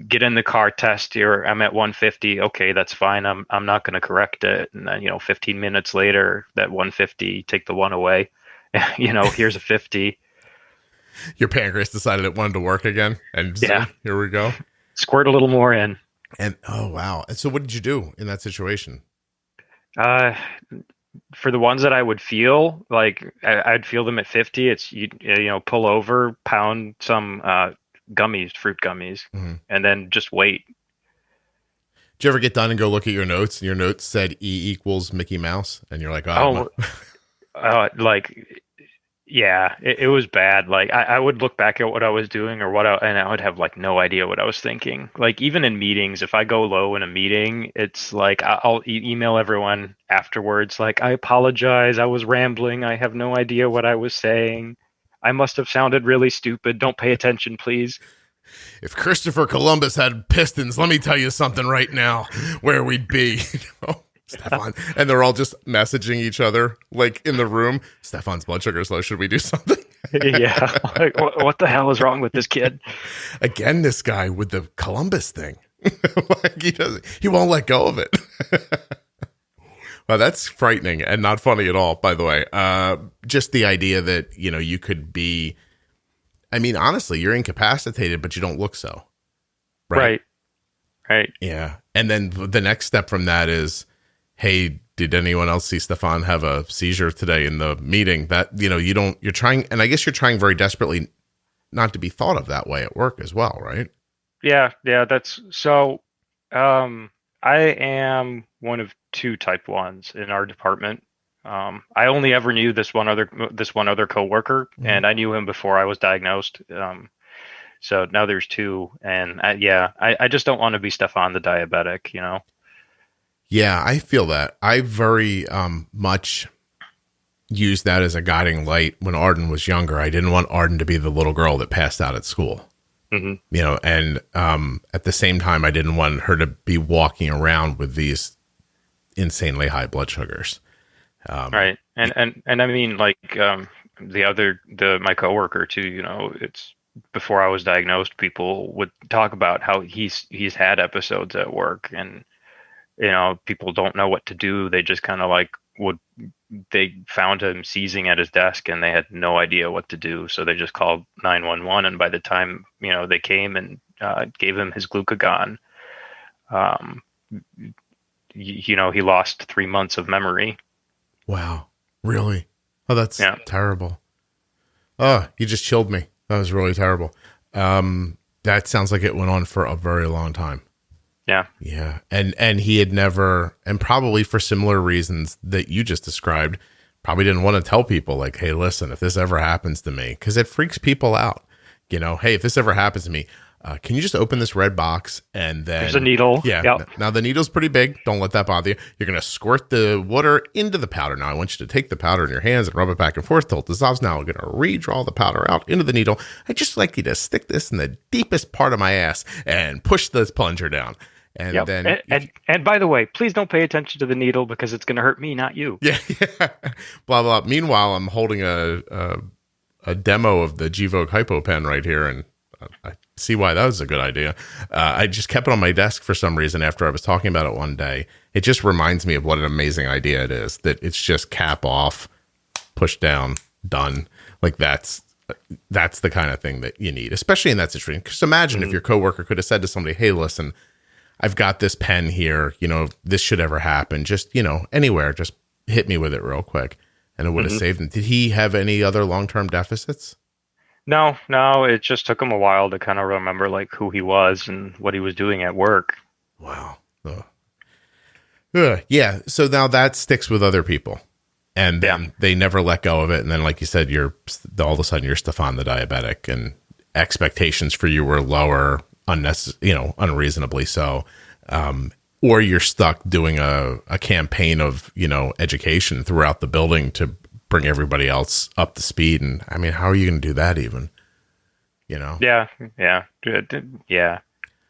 get in the car, test here. I'm at 150. Okay, that's fine. I'm not going to correct it. And then, 15 minutes later, that 150, take the one away. Here's a 50. Your pancreas decided it wanted to work again. And so, here we go. Squirt a little more in. And oh, wow. And so what did you do in that situation? Uh, for the ones that I would feel like I'd feel them at 50. It's pull over, pound some gummies, fruit gummies, Mm-hmm. and then just wait. Did you ever get done and go look at your notes and your notes said E equals Mickey Mouse? And you're like, oh, Oh, like yeah, it was bad. Like I would look back at what I was doing and I would have like no idea what I was thinking. Like even in meetings, if I go low in a meeting, it's like I'll email everyone afterwards. Like I apologize, I was rambling. I have no idea what I was saying. I must have sounded really stupid. Don't pay attention, please. if Christopher Columbus had pistons, let me tell you something right now, where we'd be. Stefan. And they're all just messaging each other like in the room. Stefan's blood sugar's low. Should we do something? Yeah. Like, what the hell is wrong with this kid? Again, this guy with the Columbus thing. Like he won't let go of it. Well, that's frightening and not funny at all, by the way. Just the idea that, you could be, I mean, honestly, you're incapacitated, but you don't look so. Right. Yeah. And then the next step from that is, hey, did anyone else see Stefan have a seizure today in the meeting? That, you're trying, and I guess you're trying very desperately not to be thought of that way at work as well, right? Yeah, that's so. I am one of two type ones in our department. I only ever knew this one other coworker, and I knew him before I was diagnosed. So now there's two, and I just don't want to be Stefan the diabetic, Yeah, I feel that. I very much used that as a guiding light when Arden was younger. I didn't want Arden to be the little girl that passed out at school. Mm-hmm. And at the same time, I didn't want her to be walking around with these insanely high blood sugars. Right. And I mean, like, my coworker too, it's before I was diagnosed, people would talk about how he's had episodes at work, and, people don't know what to do. They just kind of like they found him seizing at his desk and they had no idea what to do. So they just called 911. And by the time, they came and gave him his glucagon, he lost 3 months of memory. Wow. Really? Oh, that's terrible. Oh, you just chilled me. That was really terrible. That sounds like it went on for a very long time. Yeah. Yeah. And he had never, and probably for similar reasons that you just described, probably didn't want to tell people like, hey, listen, if this ever happens to me, because it freaks people out, hey, if this ever happens to me, can you just open this red box and then there's a needle. Yeah. Yep. Now the needle's pretty big. Don't let that bother you. You're going to squirt the water into the powder. Now I want you to take the powder in your hands and rub it back and forth till it dissolves. Now I'm going to redraw the powder out into the needle. I'd just like you to stick this in the deepest part of my ass and push this plunger down. And then, and by the way, please don't pay attention to the needle because it's going to hurt me, not you. Yeah. Blah, blah. Meanwhile, I'm holding a demo of the Gvoke Hypo pen right here. And I see why that was a good idea. I just kept it on my desk for some reason after I was talking about it one day. It just reminds me of what an amazing idea it is, that it's just cap off, push down, done. Like that's the kind of thing that you need, especially in that situation. Because imagine if your coworker could have said to somebody, hey, listen, I've got this pen here, this should ever happen. Just, anywhere, just hit me with it real quick. And it would have saved him. Did he have any other long-term deficits? No, it just took him a while to kind of remember like who he was and what he was doing at work. Wow. Yeah. So now that sticks with other people. And then they never let go of it. And then, like you said, all of a sudden you're Stefan the diabetic, and expectations for you were lower, unreasonably so. Or you're stuck doing a campaign of, education throughout the building to bring everybody else up to speed. And I mean, how are you going to do that even? Yeah.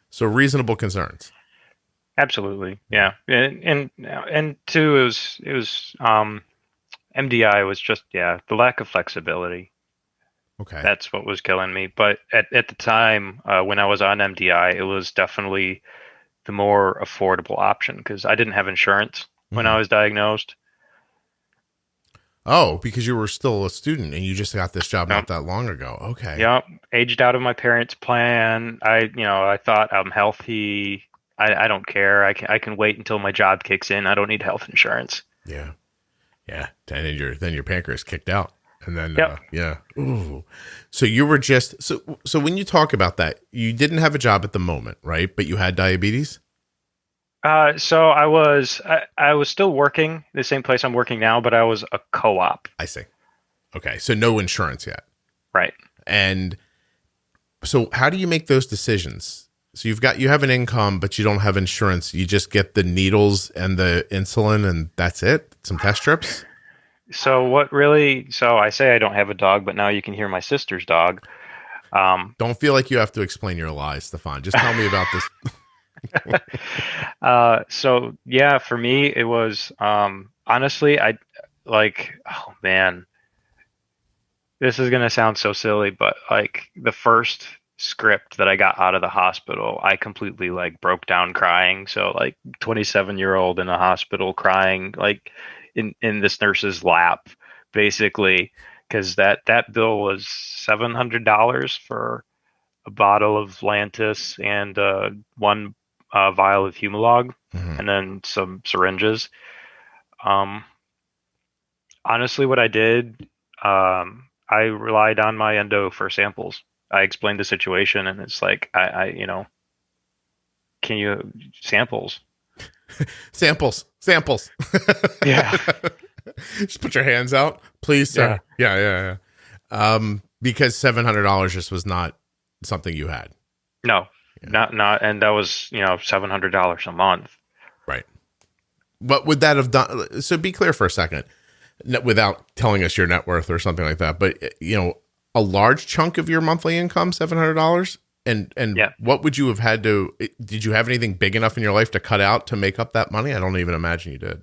So reasonable concerns. Absolutely. Yeah. And two, it was MDI was just, the lack of flexibility. Okay. That's what was killing me. But at the time, when I was on MDI, it was definitely the more affordable option because I didn't have insurance when I was diagnosed. Oh, because you were still a student and you just got this job not that long ago. Okay. Yep. Aged out of my parents' plan. I thought I'm healthy. I don't care. I can wait until my job kicks in. I don't need health insurance. Yeah. Yeah. And then your pancreas kicked out. And then, Yep. yeah. Ooh. So you were so when you talk about that, you didn't have a job at the moment, right? But you had diabetes? So I was still working the same place I'm working now, but I was a co-op. I see. Okay. So no insurance yet. Right. And so how do you make those decisions? So you have an income, but you don't have insurance. You just get the needles and the insulin and that's it? Some test strips? So I say I don't have a dog, but now you can hear my sister's dog. Don't feel like you have to explain your lies, Stefan. Just tell me about this. So yeah, for me, it was, honestly, oh man, this is going to sound so silly, but like the first script that I got out of the hospital, I completely like broke down crying. So like 27-year-old in a hospital crying, like in this nurse's lap, basically, because that bill was $700 for a bottle of Lantus and one vial of Humalog, and then some syringes. Honestly, what I did, I relied on my endo for samples. I explained the situation, and it's like, can you samples? Samples. Yeah. Just put your hands out, please, sir. Yeah. Because $700 just was not something you had. No, not, and that was, $700 a month. Right. What would that have done? So be clear for a second, without telling us your net worth or something like that, but a large chunk of your monthly income, $700, and yeah. What would you have had to? Did you have anything big enough in your life to cut out to make up that money? I don't even imagine you did.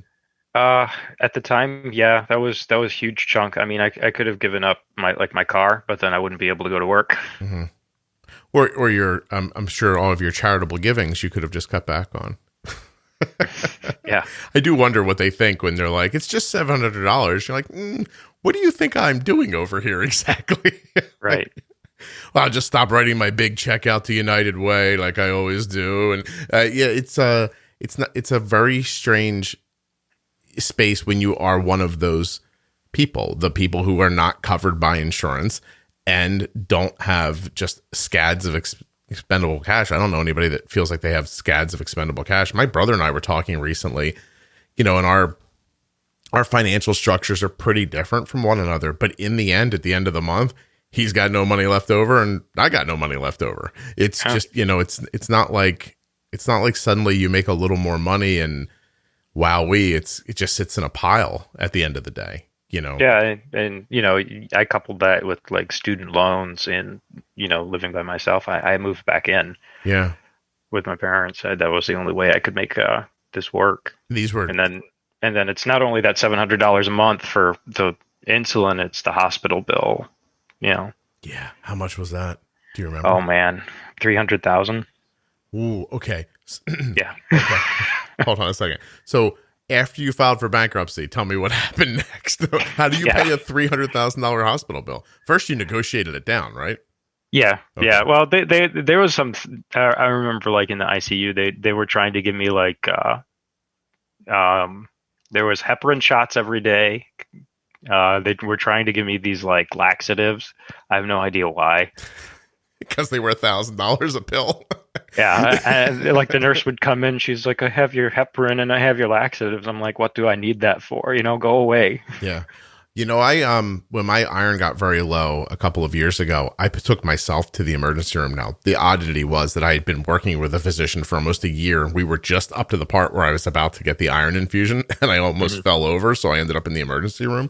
At the time, yeah, that was a huge chunk. I mean, I could have given up my car, but then I wouldn't be able to go to work. Mm-hmm. Or your, I'm sure all of your charitable givings you could have just cut back on. Yeah. I do wonder what they think when they're like, it's just $700. You're like, what do you think I'm doing over here exactly? Right. Well, I'll just stop writing my big check out to United Way like I always do. And it's a very strange space when you are one of those people, the people who are not covered by insurance and don't have just scads of expendable cash. I don't know anybody that feels like they have scads of expendable cash. My brother and I were talking recently, and our financial structures are pretty different from one another. But in the end, at the end of the month, he's got no money left over and I got no money left over. It's just, it's not like suddenly you make a little more money and it just sits in a pile at the end of the day. Yeah, and I coupled that with like student loans and living by myself. I moved back in. Yeah, with my parents. That was the only way I could make this work. And then it's not only that $700 a month for the insulin; it's the hospital bill. Yeah. How much was that? Do you remember? Oh man, $300,000. Ooh. Okay. Yeah. Okay. Hold on a second. So, after you filed for bankruptcy, tell me what happened next. How do you pay a $300,000 hospital bill? First, you negotiated it down, right? Yeah, okay. Yeah. Well, there was some. I remember, like in the ICU, they were trying to give me like, there was heparin shots every day. They were trying to give me these like laxatives. I have no idea why. Because they were $1,000 a pill. Yeah, and like the nurse would come in, she's like, I have your heparin and I have your laxatives. I'm like, what do I need that for? Go away. Yeah. I when my iron got very low a couple of years ago, I took myself to the emergency room. Now, the oddity was that I had been working with a physician for almost a year. We were just up to the part where I was about to get the iron infusion and I almost fell over. So I ended up in the emergency room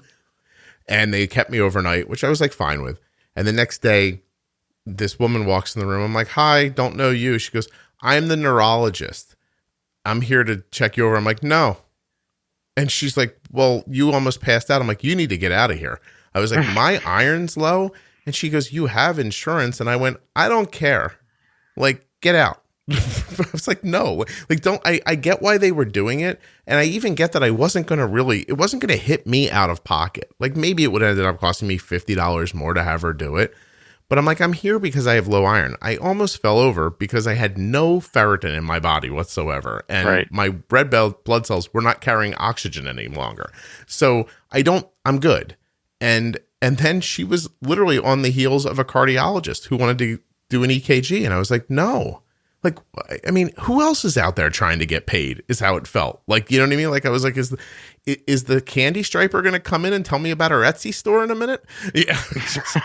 and they kept me overnight, which I was like fine with. And the next day, this woman walks in the room. I'm like, hi, don't know you. She goes, I'm the neurologist. I'm here to check you over. I'm like, no. And she's like, well, you almost passed out. I'm like, you need to get out of here. I was like, my iron's low. And she goes, you have insurance. And I went, I don't care. Like, get out. I was like, no, like, I get why they were doing it. And I even get that it wasn't going to hit me out of pocket. Like maybe it would have ended up costing me $50 more to have her do it. But I'm like, I'm here because I have low iron. I almost fell over because I had no ferritin in my body whatsoever. And my red blood cells were not carrying oxygen any longer. So I'm good. And then she was literally on the heels of a cardiologist who wanted to do an EKG. And I was like, no. Like, I mean, who else is out there trying to get paid is how it felt. Like, you know what I mean? Like, I was like, is the candy striper going to come in and tell me about her Etsy store in a minute? Yeah.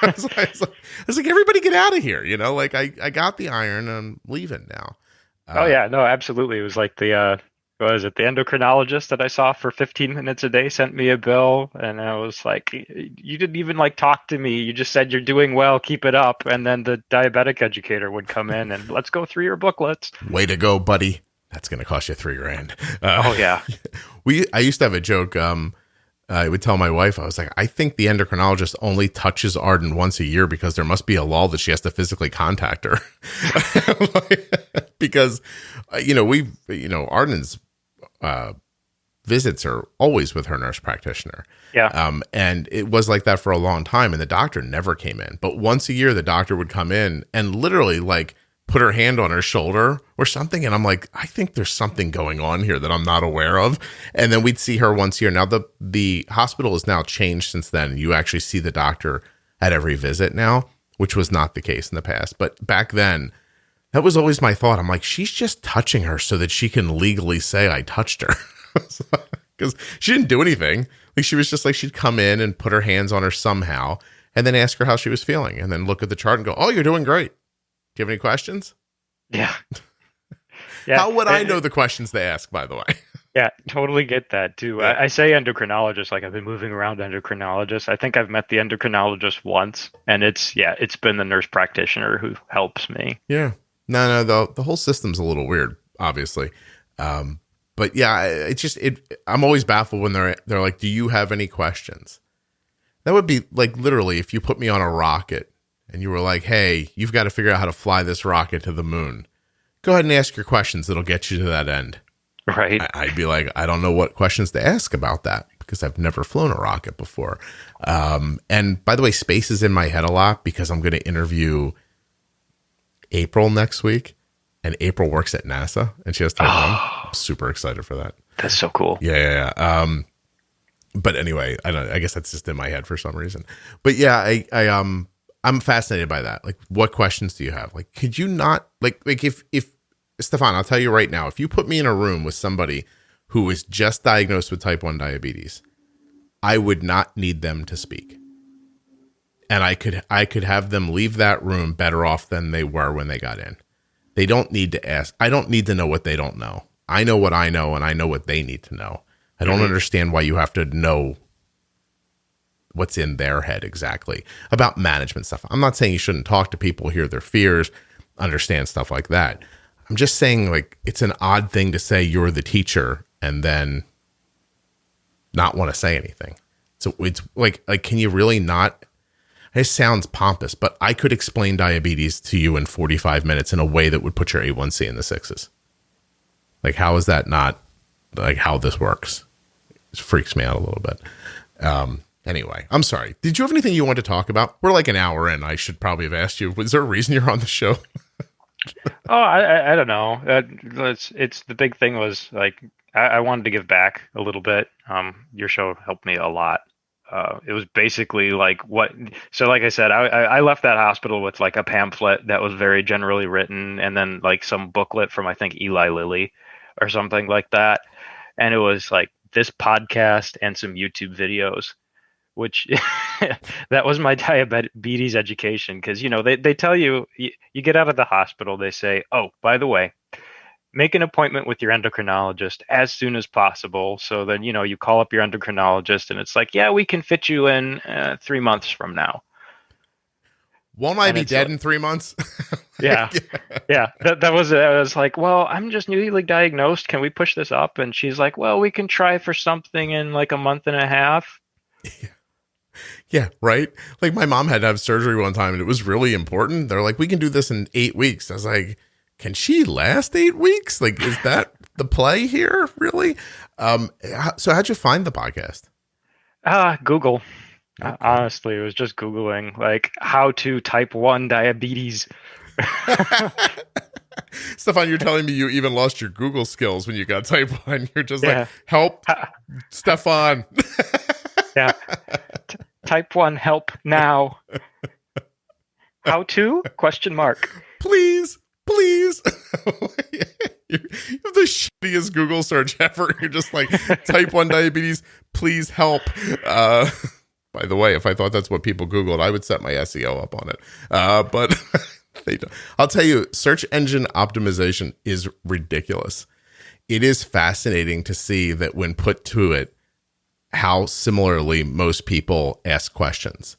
I was like, everybody get out of here. You know, like I got the iron and I'm leaving now. Oh yeah, no, absolutely. It was like the endocrinologist that I saw for 15 minutes a day sent me a bill, and I was like, you didn't even like talk to me. You just said you're doing well, keep it up. And then the diabetic educator would come in and let's go through your booklets. Way to go, buddy. That's going to cost you $3,000. Oh yeah. I used to have a joke. I would tell my wife, I was like, I think the endocrinologist only touches Arden once a year because there must be a law that she has to physically contact her. Because, Arden's visits are always with her nurse practitioner. Yeah. And it was like that for a long time. And the doctor never came in. But once a year, the doctor would come in and literally like put her hand on her shoulder or something. And I'm like, I think there's something going on here that I'm not aware of. And then we'd see her once a year. Now the hospital has now changed since then. You actually see the doctor at every visit now, which was not the case in the past. But back then, that was always my thought. I'm like, she's just touching her so that she can legally say I touched her. Because she didn't do anything. Like, she was just like, she'd come in and put her hands on her somehow and then ask her how she was feeling and then look at the chart and go, oh, you're doing great. Do you have any questions? Yeah. How would I know the questions they ask, by the way? Yeah, totally get that too. Yeah. I say endocrinologist, like I've been moving around endocrinologists. I think I've met the endocrinologist once, and it's been the nurse practitioner who helps me. Yeah. No, the whole system's a little weird, obviously. But yeah, I'm always baffled when they're like, do you have any questions? That would be like literally if you put me on a rocket and you were like, hey, you've got to figure out how to fly this rocket to the moon. Go ahead and ask your questions. It'll get you to that end. Right. I'd be like, I don't know what questions to ask about that because I've never flown a rocket before. And by the way, space is in my head a lot because I'm going to interview April next week. And April works at NASA and she has Type 1. I'm super excited for that. That's so cool. Yeah. But anyway, I guess that's just in my head for some reason. But yeah, I'm fascinated by that. Like, what questions do you have? Like, could you not like if Stefan, I'll tell you right now, if you put me in a room with somebody who is just diagnosed with type 1 diabetes, I would not need them to speak. And I could have them leave that room better off than they were when they got in. They don't need to ask. I don't need to know what they don't know. I know what I know, and I know what they need to know. I don't understand why you have to know what's in their head exactly about management stuff. I'm not saying you shouldn't talk to people, hear their fears, understand stuff like that. I'm just saying, like, it's an odd thing to say you're the teacher and then not want to say anything. So it's like, can you really not? It sounds pompous, but I could explain diabetes to you in 45 minutes in a way that would put your A1C in the sixes. Like, how is that not like how this works? It freaks me out a little bit. Anyway, I'm sorry. Did you have anything you want to talk about? We're like an hour in. I should probably have asked you. Was there a reason you're on the show? Oh, I don't know. It's the big thing was like I wanted to give back a little bit. Your show helped me a lot. It was basically like so like I said, I left that hospital with like a pamphlet that was very generally written and then like some booklet from, I think, Eli Lilly or something like that. And it was like this podcast and some YouTube videos, which that was my diabetes education. Cause they tell you get out of the hospital, they say, oh, by the way, make an appointment with your endocrinologist as soon as possible. So then, you call up your endocrinologist and it's like, yeah, we can fit you in 3 months from now. Won't I be dead in 3 months? Yeah. Yeah. That was like, well, I'm just newly diagnosed. Can we push this up? And she's like, well, we can try for something in like a month and a half. Yeah, right. Like, my mom had to have surgery one time and it was really important. They're like, we can do this in 8 weeks. I was like, can she last 8 weeks? Like, is that the play here? Really? So how'd you find the podcast? Google. Okay. Honestly, it was just Googling like how to type 1 diabetes. Stefan, you're telling me you even lost your Google skills when you got type 1. You're just like, Yeah. help, Stefan. Yeah. Type 1 help now. How to? Question mark. Please, please. You're the shittiest Google search ever. You're just like, type 1 diabetes, please help. By the way, if I thought that's what people Googled, I would set my SEO up on it. But they don't. I'll tell you, search engine optimization is ridiculous. It is fascinating to see that when put to it, how similarly most people ask questions.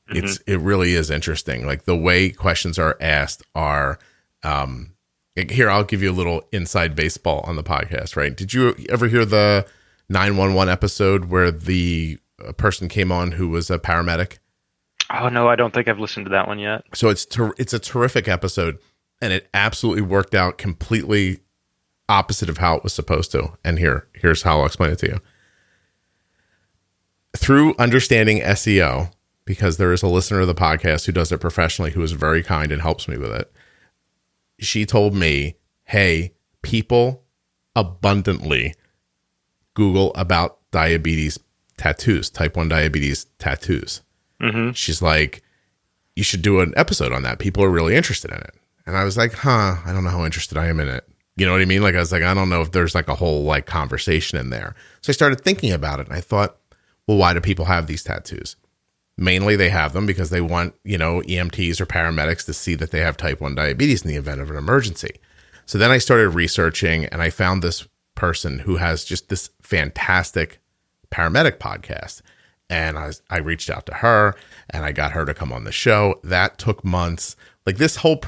It really is interesting. Like the way questions are asked are, here, I'll give you a little inside baseball on the podcast, right? Did you ever hear the 911 episode where the person came on who was a paramedic? Oh no, I don't think I've listened to that one yet. So it's a terrific episode, and it absolutely worked out completely opposite of how it was supposed to. And here's how I'll explain it to you. Through understanding SEO, because there is a listener of the podcast who does it professionally, who is very kind and helps me with it. She told me, hey, people abundantly Google about diabetes tattoos, type 1 diabetes tattoos. She's like, you should do an episode on that. People are really interested in it. And I was like, I don't know how interested I am in it. You know what I mean? Like, I was like, I don't know if there's like a whole like conversation in there. So I started thinking about it, and I thought, well, why do people have these tattoos? Mainly they have them because they want, EMTs or paramedics to see that they have type 1 diabetes in the event of an emergency. So then I started researching, and I found this person who has just this fantastic paramedic podcast. And I reached out to her, and I got her to come on the show. That took months. Like this whole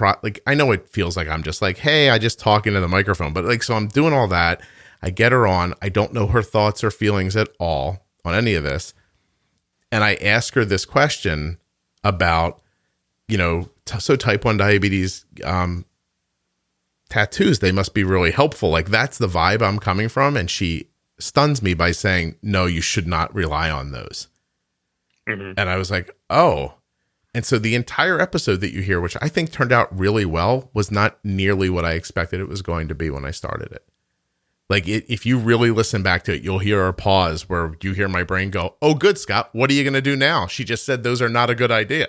I know it feels like I'm just like, hey, I just talk into the microphone, but like, so I'm doing all that. I get her on. I don't know her thoughts or feelings at all on any of this. And I ask her this question about, so type 1 diabetes tattoos, they must be really helpful. Like that's the vibe I'm coming from. And she stuns me by saying, no, you should not rely on those. And I was like, oh. And so the entire episode that you hear, which I think turned out really well, was not nearly what I expected it was going to be when I started it. Like if you really listen back to it, you'll hear a pause where you hear my brain go, oh, good, Scott. What are you going to do now? She just said those are not a good idea.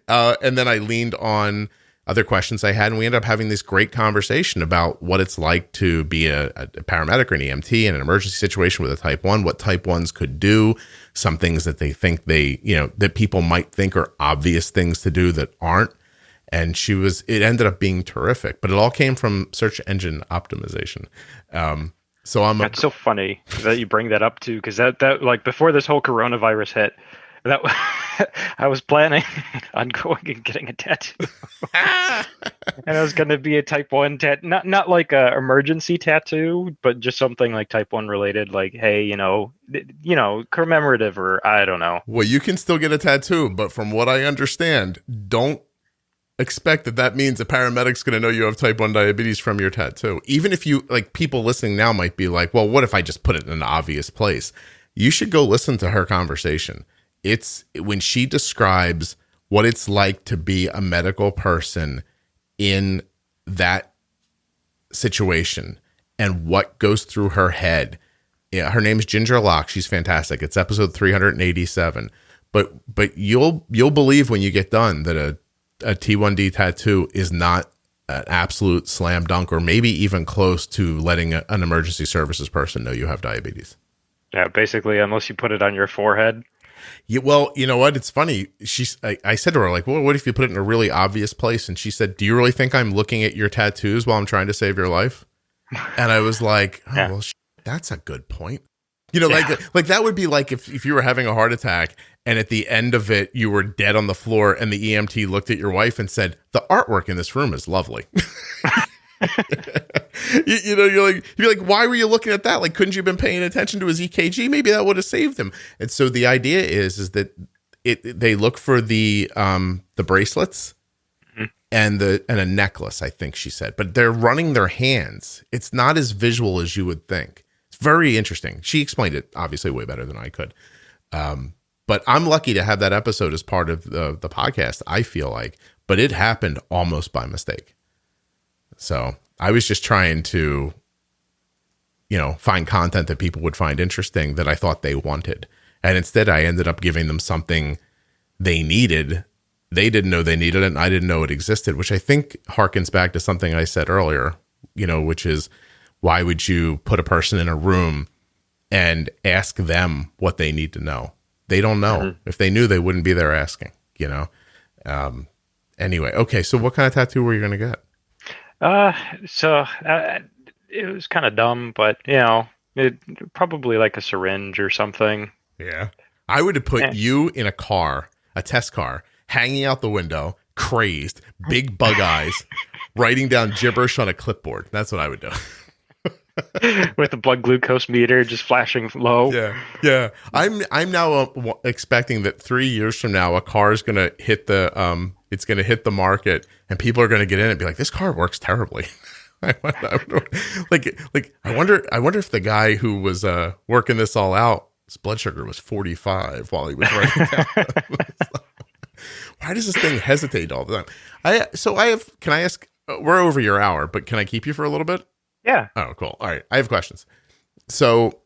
And then I leaned on other questions I had, and we ended up having this great conversation about what it's like to be a paramedic or an EMT in an emergency situation with a type 1, what type 1s could do, some things that they think that people might think are obvious things to do that aren't. And it ended up being terrific, but it all came from search engine optimization. That's so funny that you bring that up too, because that like before this whole coronavirus hit, that I was planning on going and getting a tattoo, and it was going to be a type 1 tattoo, not like a emergency tattoo, but just something like type 1 related, like, hey, commemorative, or I don't know. Well, you can still get a tattoo, but from what I understand, don't expect that means a paramedic's going to know you have type 1 diabetes from your tattoo. Even if you, like, people listening now might be like, well, what if I just put it in an obvious place? You should go listen to her conversation. It's when she describes what it's like to be a medical person in that situation and what goes through her head. Yeah, her name's Ginger Locke. She's fantastic. It's episode 387. But you'll believe when you get done that a T1D tattoo is not an absolute slam dunk, or maybe even close to letting an emergency services person know you have diabetes. Yeah, basically, unless you put it on your forehead. Yeah, well, you know what? It's funny. I said to her, like, well, what if you put it in a really obvious place? And she said, do you really think I'm looking at your tattoos while I'm trying to save your life? And I was like, oh, yeah. Well, that's a good point. Like that would be like if you were having a heart attack and at the end of it, you were dead on the floor and the EMT looked at your wife and said, the artwork in this room is lovely. You'd be like, why were you looking at that? Like, couldn't you have been paying attention to his EKG? Maybe that would have saved him. And so the idea is that they look for the bracelets and a necklace, I think she said, but they're running their hands. It's not as visual as you would think. It's very interesting. She explained it obviously way better than I could. But I'm lucky to have that episode as part of the podcast, I feel like. But it happened almost by mistake. So I was just trying to, find content that people would find interesting that I thought they wanted. And instead, I ended up giving them something they needed. They didn't know they needed it, and I didn't know it existed, which I think harkens back to something I said earlier, which is, why would you put a person in a room and ask them what they need to know? They don't know. Mm-hmm. If they knew, they wouldn't be there asking, Anyway, okay, so what kind of tattoo were you going to get? It was kind of dumb, but, it probably like a syringe or something. Yeah. I would have put you in a car, a test car, hanging out the window, crazed, big bug eyes, writing down gibberish on a clipboard. That's what I would do. With the blood glucose meter just flashing low. Yeah. I'm now expecting that 3 years from now, a car is going to hit the market, and people are going to get in and be like, "This car works terribly." I wonder if the guy who was working this all out, his blood sugar was 45 while he was writing down. Why does this thing hesitate all the time? Can I ask? We're over your hour, but can I keep you for a little bit? Yeah. Oh, cool. All right. I have questions. So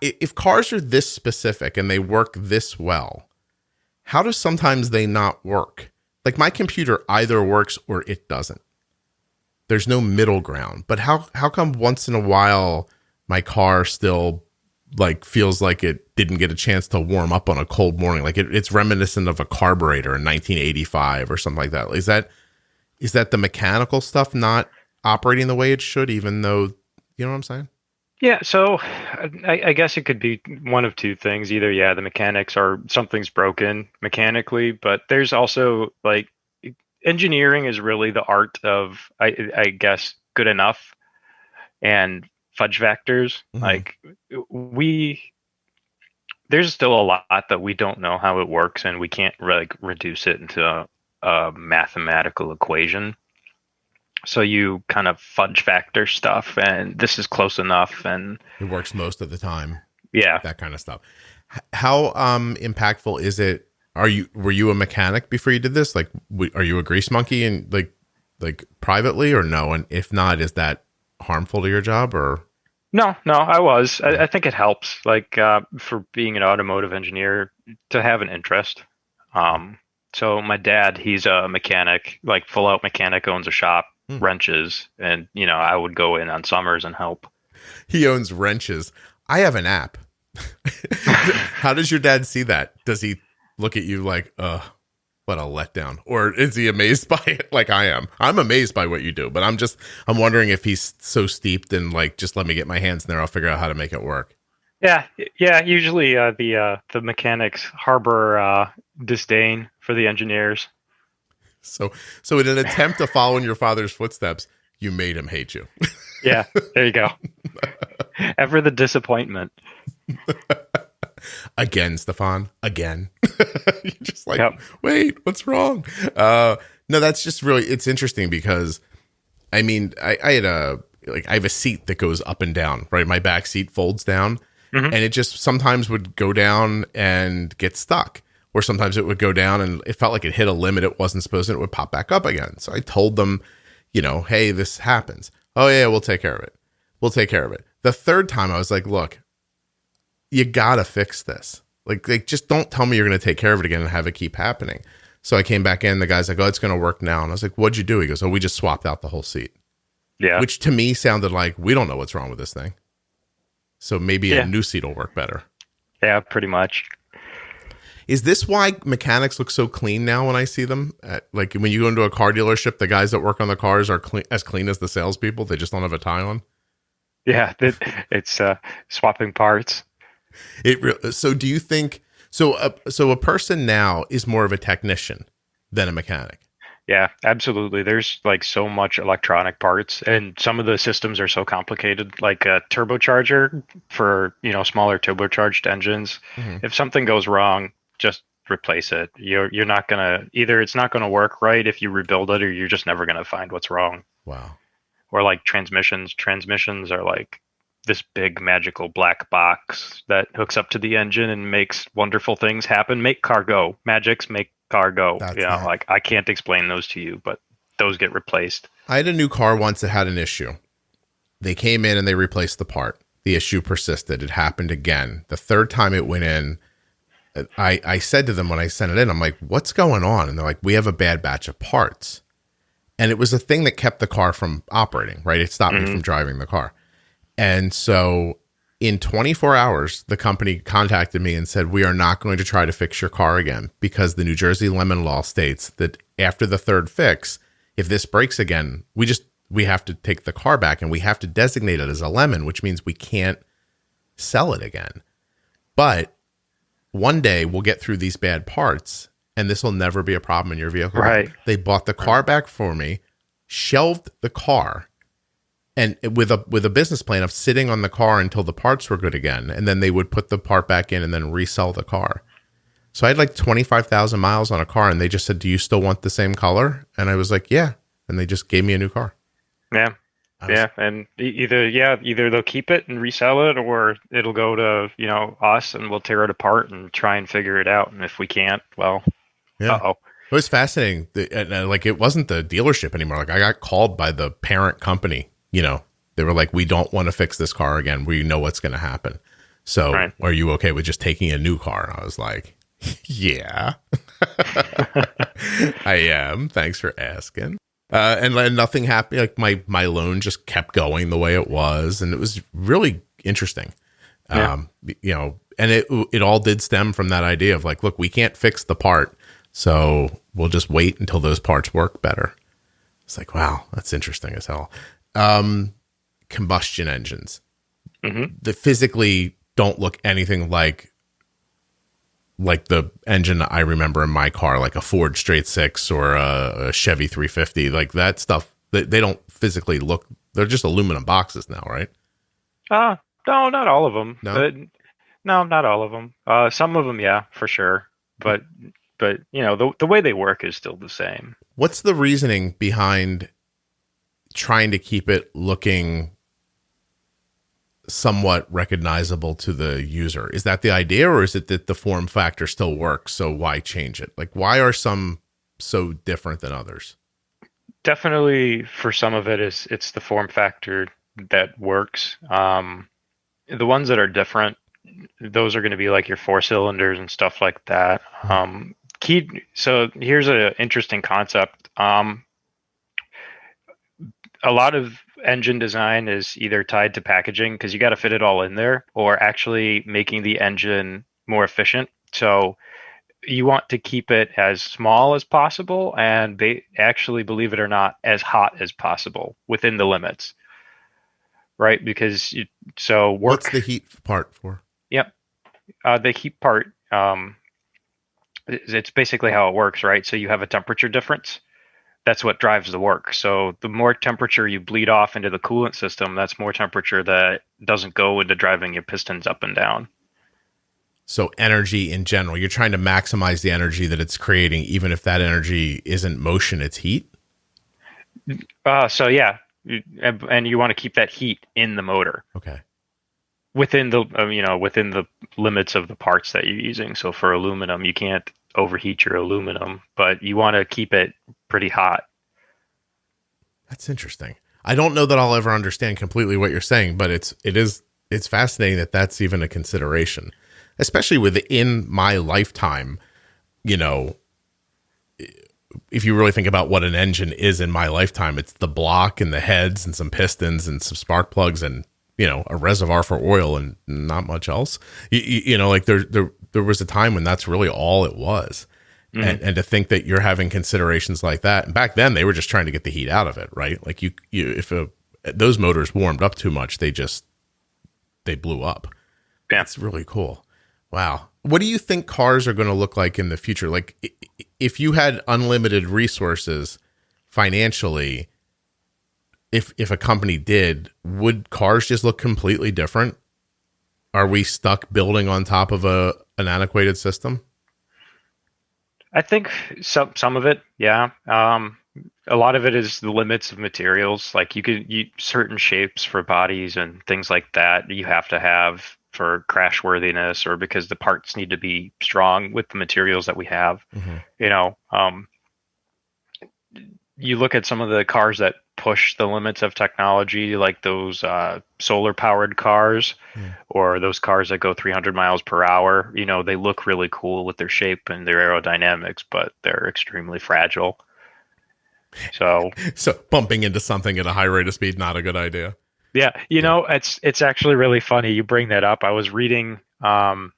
if cars are this specific and they work this well, how do sometimes they not work? Like my computer either works or it doesn't. There's no middle ground. But how come once in a while my car still like feels like it didn't get a chance to warm up on a cold morning? Like it's reminiscent of a carburetor in 1985 or something like that. Is that the mechanical stuff not operating the way it should, even though, you know what I'm saying? Yeah, so I guess it could be one of two things. Either, the mechanics or something's broken mechanically, but there's also like engineering is really the art of, I guess, good enough and fudge factors. Mm-hmm. Like there's still a lot that we don't know how it works, and we can't like reduce it into a mathematical equation. So you kind of fudge factor stuff, and this is close enough, and it works most of the time. Yeah, that kind of stuff. How impactful is it? Were you a mechanic before you did this? Like, are you a grease monkey and like privately, or no? And if not, is that harmful to your job or? No, I was. I think it helps, like for being an automotive engineer, to have an interest. So my dad, he's a mechanic, like full out mechanic, owns a shop. Wrenches, and I would go in on summers and help. He owns wrenches. I have an app. How does your dad see that? Does he look at you like, what a letdown, or is he amazed by it like I am? I'm amazed by what you do, but I'm wondering if he's so steeped in like, just let me get my hands in there, I'll figure out how to make it work. Yeah. Usually the mechanics harbor disdain for the engineers. So in an attempt to follow in your father's footsteps, you made him hate you. Yeah, there you go. Ever the disappointment. Again, Stefan. Again. You're just like, yep. Wait, what's wrong? No, that's just really, it's interesting because, I mean, I have a seat that goes up and down, right? My back seat folds down, and it just sometimes would go down and get stuck. Or sometimes it would go down and it felt like it hit a limit it wasn't supposed to, and it would pop back up again. So I told them, hey, this happens. Oh, yeah, we'll take care of it. The third time I was like, look, you got to fix this. Like, just don't tell me you're going to take care of it again and have it keep happening. So I came back in. The guy's like, oh, it's going to work now. And I was like, what'd you do? He goes, oh, we just swapped out the whole seat. Yeah. Which to me sounded like, we don't know what's wrong with this thing. So maybe a new seat will work better. Yeah, pretty much. Is this why mechanics look so clean now when I see them? Like when you go into a car dealership, the guys that work on the cars are as clean as the salespeople. They just don't have a tie on. Yeah, it's swapping parts. So do you think so? A person now is more of a technician than a mechanic. Yeah, absolutely. There's like so much electronic parts, and some of the systems are so complicated, like a turbocharger for smaller turbocharged engines. Mm-hmm. If something goes wrong, just replace it. You're not gonna, either it's not gonna work right if you rebuild it, or you're just never gonna find what's wrong. Wow. Or like transmissions are like this big magical black box that hooks up to the engine and makes wonderful things happen. Make car go. Magics make car go. Like I can't explain those to you, but those get replaced. I had a new car once that had an issue. They came in and they replaced the part. The issue persisted. It happened again. The third time it went in, I said to them when I sent it in, I'm like, what's going on? And they're like, we have a bad batch of parts. And it was a thing that kept the car from operating, right? It stopped me from driving the car. And so in 24 hours, the company contacted me and said, we are not going to try to fix your car again because the New Jersey lemon law states that after the third fix, if this breaks again, we have to take the car back and we have to designate it as a lemon, which means we can't sell it again. But one day we'll get through these bad parts and this will never be a problem in your vehicle. Right. They bought the car back for me, shelved the car, and with a business plan of sitting on the car until the parts were good again. And then they would put the part back in and then resell the car. So I had like 25,000 miles on a car and they just said, do you still want the same color? And I was like, yeah. And they just gave me a new car. Yeah. And either they'll keep it and resell it, or it'll go to, us and we'll tear it apart and try and figure it out. And if we can't, well, uh-oh. It was fascinating. Like it wasn't the dealership anymore. Like I got called by the parent company. They were like, we don't want to fix this car again. We know what's going to happen. So Are you okay with just taking a new car? I was like, yeah, I am. Thanks for asking. And nothing happened. Like my loan just kept going the way it was. And it was really interesting. And it all did stem from that idea of like, look, we can't fix the part. So we'll just wait until those parts work better. It's like, wow, that's interesting as hell. Combustion engines that physically don't look anything like the engine I remember in my car, like a Ford Straight Six or a Chevy 350, like that stuff. They don't physically look. They're just aluminum boxes now, right? No, not all of them. No, no, not all of them. Some of them, yeah, for sure. But the way they work is still the same. What's the reasoning behind trying to keep it looking somewhat recognizable to the user? Is that the idea, or is it that the form factor still works, so why change it? Like, why are some so different than others? Definitely for some of it's the form factor that works. The ones that are different, those are going to be like your 4 cylinders and stuff like that. So here's an interesting concept. A lot of engine design is either tied to packaging because you got to fit it all in there, or actually making the engine more efficient. So you want to keep it as small as possible, and they actually, believe it or not, as hot as possible within the limits, right? Because what's the heat part for? Yep. The heat part, it's basically how it works, right? So you have a temperature difference. That's what drives the work. So the more temperature you bleed off into the coolant system, that's more temperature that doesn't go into driving your pistons up and down. So energy in general, you're trying to maximize the energy that it's creating, even if that energy isn't motion, it's heat? So yeah, and you want to keep that heat in the motor. Okay. Within the limits of the parts that you're using. So for aluminum, you can't overheat your aluminum, but you want to keep it pretty hot. That's interesting. I don't know that I'll ever understand completely what you're saying, but it's fascinating that that's even a consideration, especially within my lifetime. If you really think about what an engine is in my lifetime, it's the block and the heads and some pistons and some spark plugs and a reservoir for oil and not much else. Like there was a time when that's really all it was. And to think that you're having considerations like that, and back then they were just trying to get the heat out of it, right? Like if those motors warmed up too much, they blew up. Yeah. That's really cool. Wow. What do you think cars are going to look like in the future? Like if you had unlimited resources financially, if a company did, would cars just look completely different? Are we stuck building on top of an antiquated system? I think some of it, yeah. A lot of it is the limits of materials. Like certain shapes for bodies and things like that you have to have for crash worthiness, or because the parts need to be strong with the materials that we have. Mm-hmm. You know, you look at some of the cars that push the limits of technology, like those solar powered cars, or those cars that go 300 miles per hour. You know, they look really cool with their shape and their aerodynamics, but they're extremely fragile. So bumping into something at a high rate of speed, not a good idea. Yeah, you know, it's actually really funny you bring that up. I was reading on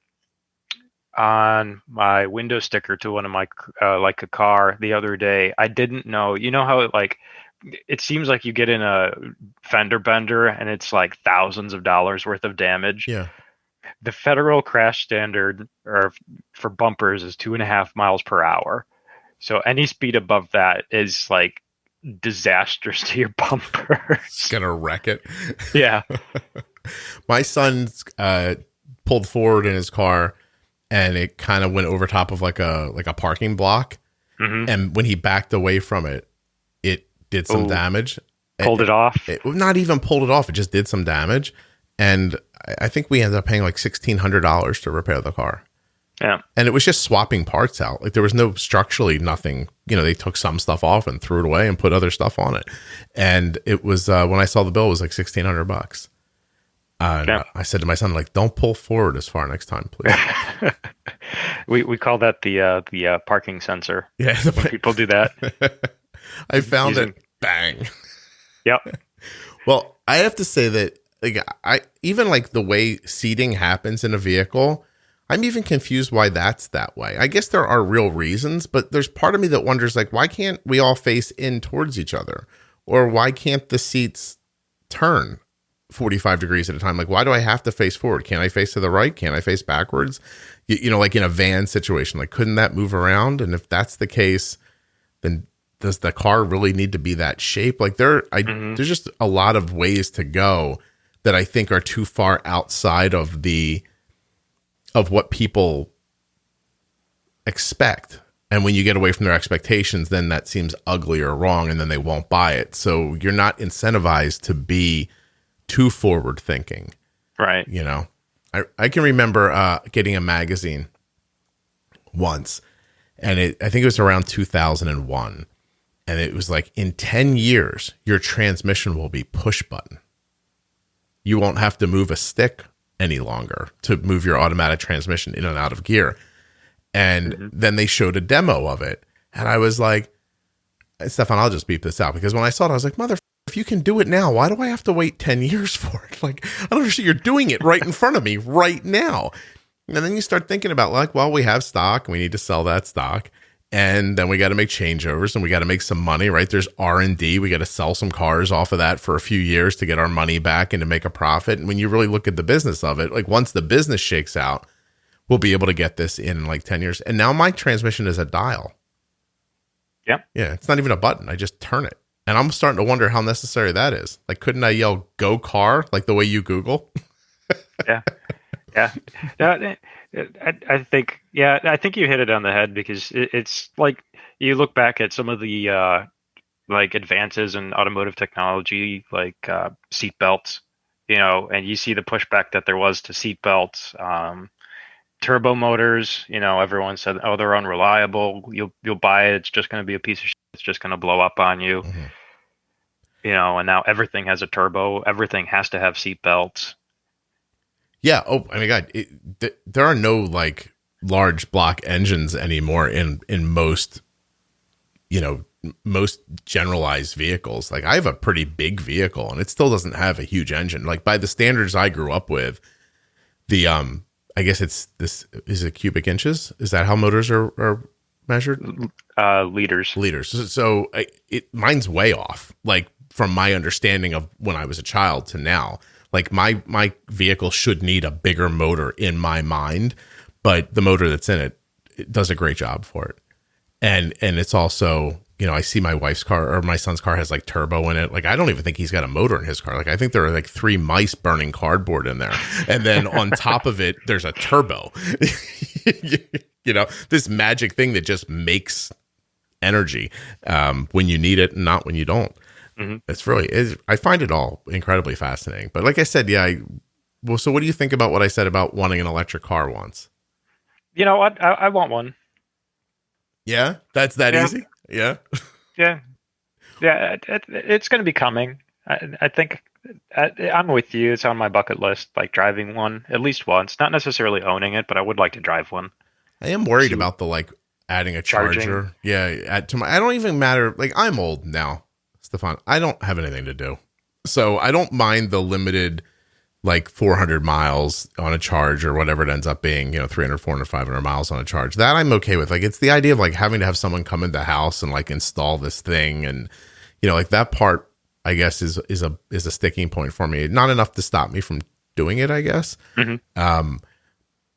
my window sticker to one of my like a car the other day. I didn't know, you know how it seems like you get in a fender bender and it's like thousands of dollars worth of damage. Yeah. The federal crash standard for bumpers is 2.5 miles per hour. So any speed above that is like disastrous to your bumper. It's gonna wreck it. Yeah. My son's pulled forward in his car, and it kind of went over top of like a parking block. Mm-hmm. And when he backed away from it, it did some damage. Pulled it off? It not even pulled it off. It just did some damage. And I think we ended up paying like $1,600 to repair the car. Yeah. And it was just swapping parts out. Like there was no structurally nothing, you know, they took some stuff off and threw it away and put other stuff on it. And it was, when I saw the bill, it was like $1,600. I said to my son, like, don't pull forward as far next time, please. we call that the parking sensor. Yeah. When people do that. I found it. Bang. Yep. Well, I have to say that like I even like the way seating happens in a vehicle, I'm even confused why that's that way. I guess there are real reasons, but there's part of me that wonders, like, why can't we all face in towards each other? Or why can't the seats turn 45 degrees at a time? Like, why do I have to face forward? Can't I face to the right? Can't I face backwards? You know, like in a van situation, like, couldn't that move around? And if that's the case, then does the car really need to be that shape? Like there's just a lot of ways to go that I think are too far outside of what people expect. And when you get away from their expectations, then that seems ugly or wrong, and then they won't buy it. So you're not incentivized to be too forward thinking. Right. You know, I can remember getting a magazine once, and I think it was around 2001. And it was like, in 10 years, your transmission will be push button. You won't have to move a stick any longer to move your automatic transmission in and out of gear. And then they showed a demo of it. And I was like, Stefan, I'll just beep this out. Because when I saw it, I was like, mother, if you can do it now, why do I have to wait 10 years for it? Like, I don't understand. You're doing it right in front of me right now. And then you start thinking about like, well, we have stock and we need to sell that stock. And then we got to make changeovers and we got to make some money, right? There's R&D. We got to sell some cars off of that for a few years to get our money back and to make a profit. And when you really look at the business of it, like once the business shakes out, we'll be able to get this in like 10 years. And now my transmission is a dial. Yeah. Yeah. It's not even a button. I just turn it. And I'm starting to wonder how necessary that is. Like, couldn't I yell "go car" like the way you Google? Yeah. Yeah. No, I think you hit it on the head, because it's like you look back at some of the like advances in automotive technology, like seat belts, you know, and you see the pushback that there was to seat belts, turbo motors. You know, everyone said, oh, they're unreliable. You'll buy it. It's just going to be a piece of shit. It's just going to blow up on you. Mm-hmm. You know, and now everything has a turbo. Everything has to have seat belts. Yeah. Oh, I mean, God, there are no like large block engines anymore in most, you know, most generalized vehicles. Like I have a pretty big vehicle and it still doesn't have a huge engine. Like by the standards I grew up with, the, I guess is it cubic inches? Is that how motors are measured? Liters. So mine's way off. Like from my understanding of when I was a child to now. Like my vehicle should need a bigger motor in my mind, but the motor that's in it does a great job for it. And it's also, you know, I see my wife's car or my son's car has like turbo in it. Like I don't even think he's got a motor in his car. Like I think there are like 3 mice burning cardboard in there. And then on top of it, there's a turbo. You know, this magic thing that just makes energy when you need it and not when you don't. Mm-hmm. I find it all incredibly fascinating. But like I said, well, so what do you think about what I said about wanting an electric car once? You know what? I want one. Yeah, that's that easy. Yeah. Yeah. It's going to be coming. I think I'm with you. It's on my bucket list, like driving one at least once. Not necessarily owning it, but I would like to drive one. I am worried about the like adding a charger. Charging. Yeah, I don't even matter. Like I'm old now, Stefan. I don't have anything to do, so I don't mind the limited like 400 miles on a charge or whatever it ends up being. 300, 400, 500 miles on a charge. That I'm okay with. Like it's the idea of like having to have someone come in the house and like install this thing, and like that part, I guess is a sticking point for me. Not enough to stop me from doing it, I guess. Mm-hmm.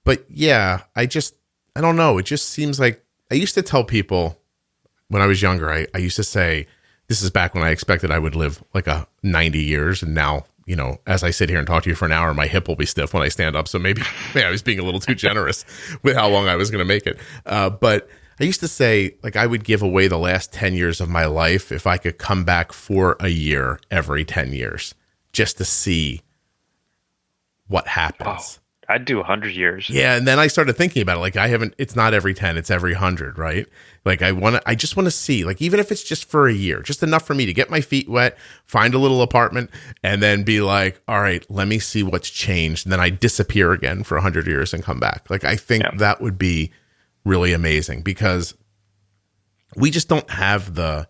But yeah, I don't know. It just seems like I used to tell people when I was younger, I used to say, this is back when I expected I would live like 90 years. And now, as I sit here and talk to you for an hour, my hip will be stiff when I stand up. So maybe I was being a little too generous with how long I was going to make it. But I used to say, like, I would give away the last 10 years of my life if I could come back for a year every 10 years just to see what happens. Oh, I'd do 100 years. Yeah. And then I started thinking about it. Like it's not every 10, it's every 100, right? Like I just want to see, like, even if it's just for a year, just enough for me to get my feet wet, find a little apartment, and then be like, all right, let me see what's changed. And then I disappear again for 100 years and come back. Like, I think that would be really amazing because we just don't have the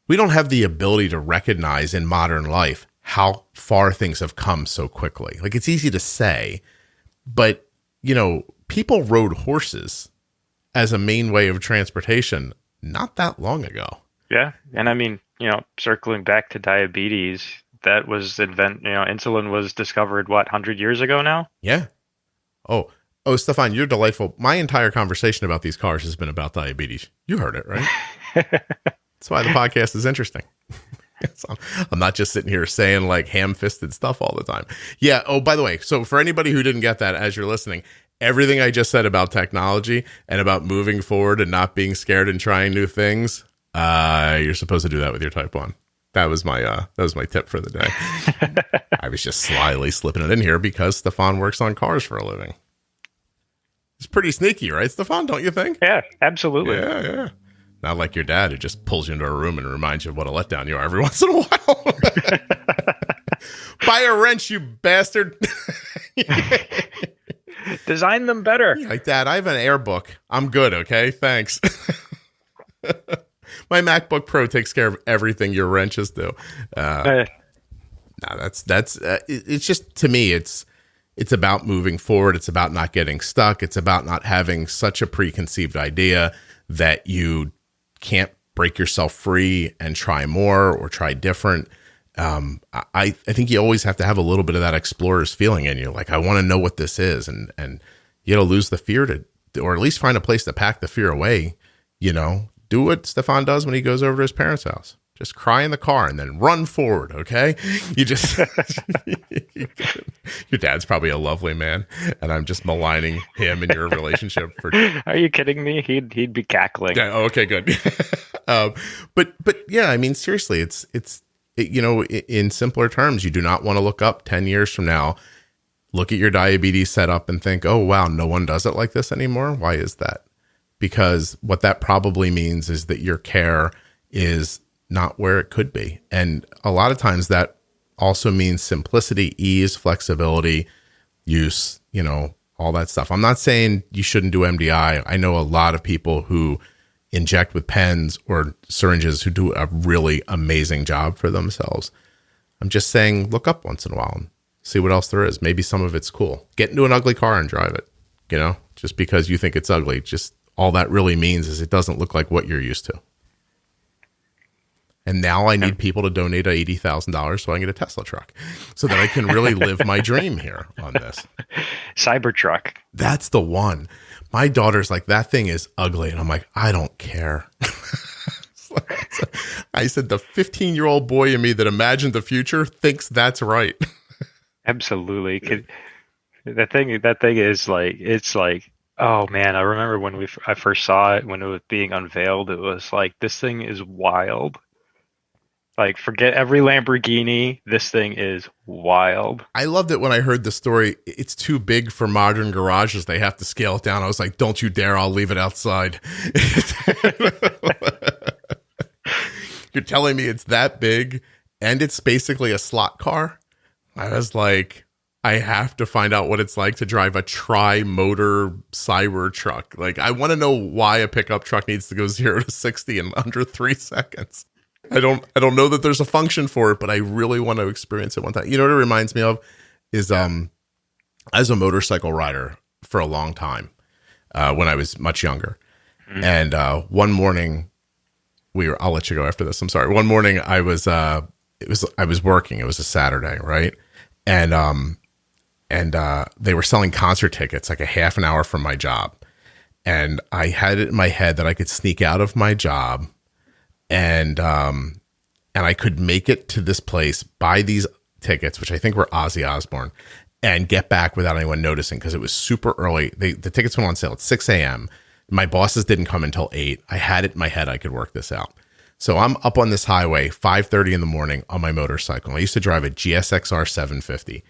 ability to recognize in modern life how far things have come so quickly. Like it's easy to say, but people rode horses as a main way of transportation not that long ago. Yeah. And I mean, circling back to diabetes, that was insulin was discovered 100 years ago now? Yeah. Oh, Stefan, you're delightful. My entire conversation about these cars has been about diabetes. You heard it, right? That's why the podcast is interesting. I'm not just sitting here saying like ham-fisted stuff all the time. Yeah. Oh, by the way, so for anybody who didn't get that as you're listening, everything I just said about technology and about moving forward and not being scared and trying new things, you're supposed to do that with your type 1. That was my tip for the day. I was just slyly slipping it in here because Stefan works on cars for a living. It's pretty sneaky, right, Stefan? Don't you think? Yeah, absolutely. Yeah. Not like your dad who just pulls you into a room and reminds you of what a letdown you are every once in a while. Buy a wrench, you bastard. Design them better. Like, Dad, I have an Air book. I'm good, okay? Thanks. My MacBook Pro takes care of everything your wrenches do. No, that's it's just, to me, it's about moving forward. It's about not getting stuck. It's about not having such a preconceived idea that you can't break yourself free and try more or try different. I think you always have to have a little bit of that explorer's feeling in you. Like, I want to know what this is. And you got to lose the fear or at least find a place to pack the fear away. Do what Stefan does when he goes over to his parents' house. Just cry in the car and then run forward, okay? You just your dad's probably a lovely man, and I'm just maligning him and your relationship. Are you kidding me? He'd be cackling. Yeah, okay, good. But yeah, I mean, seriously, it's in simpler terms, you do not want to look up 10 years from now, look at your diabetes setup and think, oh wow, no one does it like this anymore. Why is that? Because what that probably means is that your care is not where it could be. And a lot of times that also means simplicity, ease, flexibility, use, all that stuff. I'm not saying you shouldn't do MDI. I know a lot of people who inject with pens or syringes who do a really amazing job for themselves. I'm just saying, look up once in a while and see what else there is. Maybe some of it's cool. Get into an ugly car and drive it, just because you think it's ugly. Just all that really means is it doesn't look like what you're used to. And now I need people to donate $80,000 so I can get a Tesla truck so that I can really live my dream here on this. Cybertruck. That's the one. My daughter's like, that thing is ugly. And I'm like, I don't care. I said, the 15-year-old boy in me that imagined the future thinks that's right. Absolutely. That thing is like, it's like Oh man, I remember when I first saw it when it was being unveiled. It was like, this thing is wild. Like, forget every Lamborghini. This thing is wild. I loved it when I heard the story. It's too big for modern garages. They have to scale it down. I was like, don't you dare. I'll leave it outside. You're telling me it's that big and it's basically a slot car? I was like, I have to find out what it's like to drive a tri-motor cyber truck. Like, I want to know why a pickup truck needs to go 0 to 60 in under 3 seconds. I don't know that there's a function for it, but I really want to experience it one time. You know what it reminds me of is as a motorcycle rider for a long time when I was much younger. Mm-hmm. And one morning I'll let you go after this. I'm sorry. One morning I was working. It was a Saturday, right? And they were selling concert tickets like a half an hour from my job. And I had it in my head that I could sneak out of my job and I could make it to this place, buy these tickets, which I think were Ozzy Osbourne, and get back without anyone noticing because it was super early. The tickets went on sale at 6 a.m. My bosses didn't come until 8. I had it in my head I could work this out. So I'm up on this highway, 5:30 in the morning on my motorcycle. I used to drive a GSXR 750.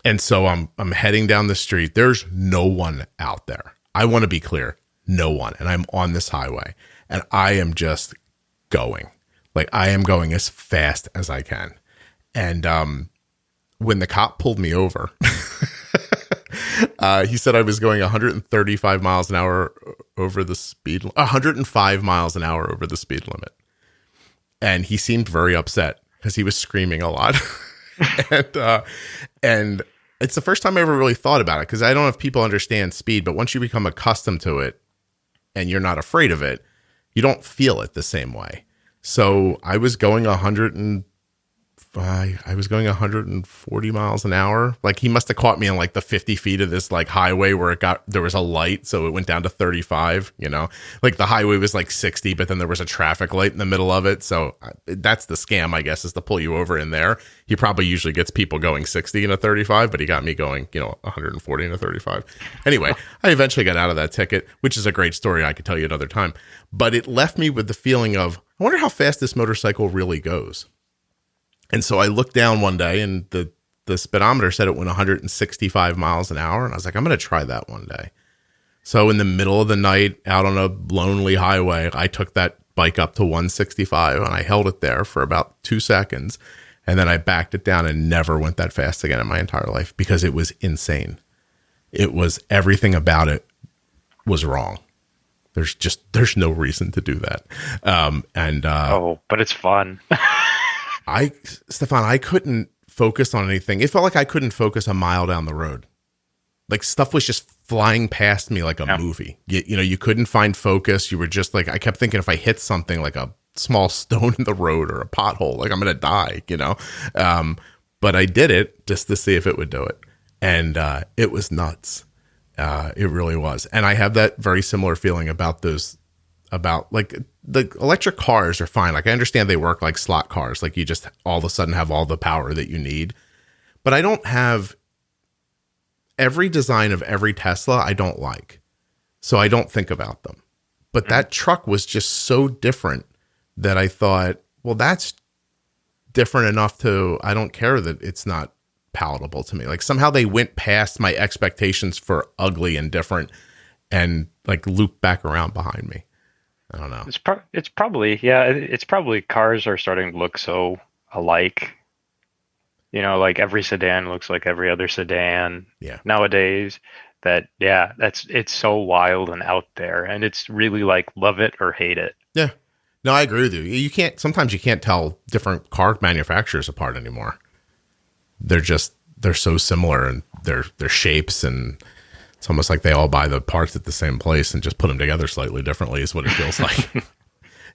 And so I'm heading down the street. There's no one out there. I want to be clear, no one. And I'm on this highway and I am just going. Like, I am going as fast as I can. And when the cop pulled me over, he said I was going 135 miles an hour over the speed, 105 miles an hour over the speed limit. And he seemed very upset because he was screaming a lot. And it's the first time I ever really thought about it, because I don't know if people understand speed, but once you become accustomed to it and you're not afraid of it, you don't feel it the same way. So I was going 140 miles an hour. Like, he must have caught me in like the 50 feet of this like highway where there was a light. So it went down to 35, you know, like the highway was like 60, but then there was a traffic light in the middle of it. So that's the scam, I guess, is to pull you over in there. He probably usually gets people going 60 in a 35, but he got me going, 140 in a 35. Anyway, I eventually got out of that ticket, which is a great story I could tell you another time. But it left me with the feeling of, I wonder how fast this motorcycle really goes. And so I looked down one day and the speedometer said it went 165 miles an hour. And I was like, I'm going to try that one day. So in the middle of the night out on a lonely highway, I took that bike up to 165 and I held it there for about 2 seconds. And then I backed it down and never went that fast again in my entire life because it was insane. It was, everything about it was wrong. There's no reason to do that. But it's fun. Stefan, I couldn't focus on anything. It felt like I couldn't focus a mile down the road. Like, stuff was just flying past me like a movie. You couldn't find focus. You were just like, I kept thinking if I hit something like a small stone in the road or a pothole, like I'm going to die, But I did it just to see if it would do it. And it was nuts. It really was. And I have that very similar feeling about like the electric cars are fine. Like, I understand they work like slot cars. Like, you just all of a sudden have all the power that you need. But I don't have every design of every Tesla I don't like. So I don't think about them. But that truck was just so different that I thought, well, that's different enough I don't care that it's not palatable to me. Like, somehow they went past my expectations for ugly and different and like looped back around behind me. I don't know. It's probably cars are starting to look so alike. Like every sedan looks like every other sedan nowadays. It's so wild and out there, and it's really like love it or hate it. Yeah. No, I agree with you. Sometimes you can't tell different car manufacturers apart anymore. They're so similar in their shapes, and it's almost like they all buy the parts at the same place and just put them together slightly differently is what it feels like.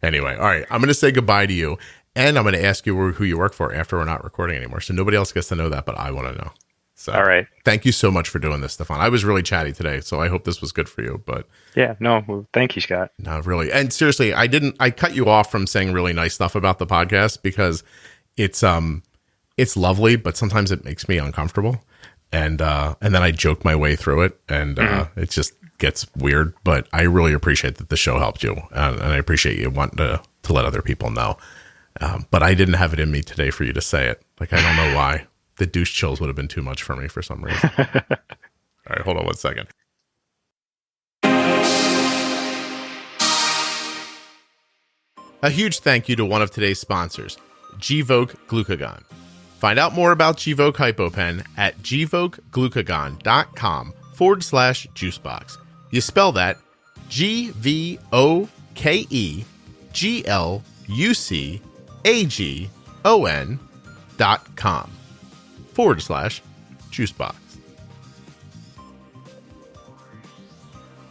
Anyway, all right. I'm going to say goodbye to you, and I'm going to ask you who you work for after we're not recording anymore. So nobody else gets to know that, but I want to know. So, all right. Thank you so much for doing this, Stefan. I was really chatty today, so I hope this was good for you. But yeah, no, well, thank you, Scott. No, really. And seriously, I cut you off from saying really nice stuff about the podcast because it's lovely, but sometimes it makes me uncomfortable. And then I joke my way through it, and it's just gets weird, but I really appreciate that the show helped you. And I appreciate you wanting to let other people know. But I didn't have it in me today for you to say it. Like, I don't know why. The douche chills would have been too much for me for some reason. All right, hold on one second. A huge thank you to one of today's sponsors, Gvoke Glucagon. Find out more about Gvoke HypoPen at gvokeglucagon.com/juicebox. You spell that GVOKEGLUCAGON.com/juicebox.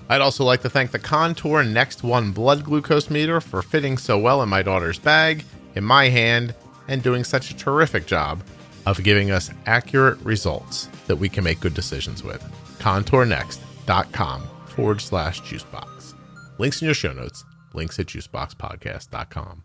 I'd also like to thank the Contour Next One blood glucose meter for fitting so well in my daughter's bag, in my hand, and doing such a terrific job of giving us accurate results that we can make good decisions with. ContourNext.com/juicebox. Links in your show notes. Links at juiceboxpodcast.com.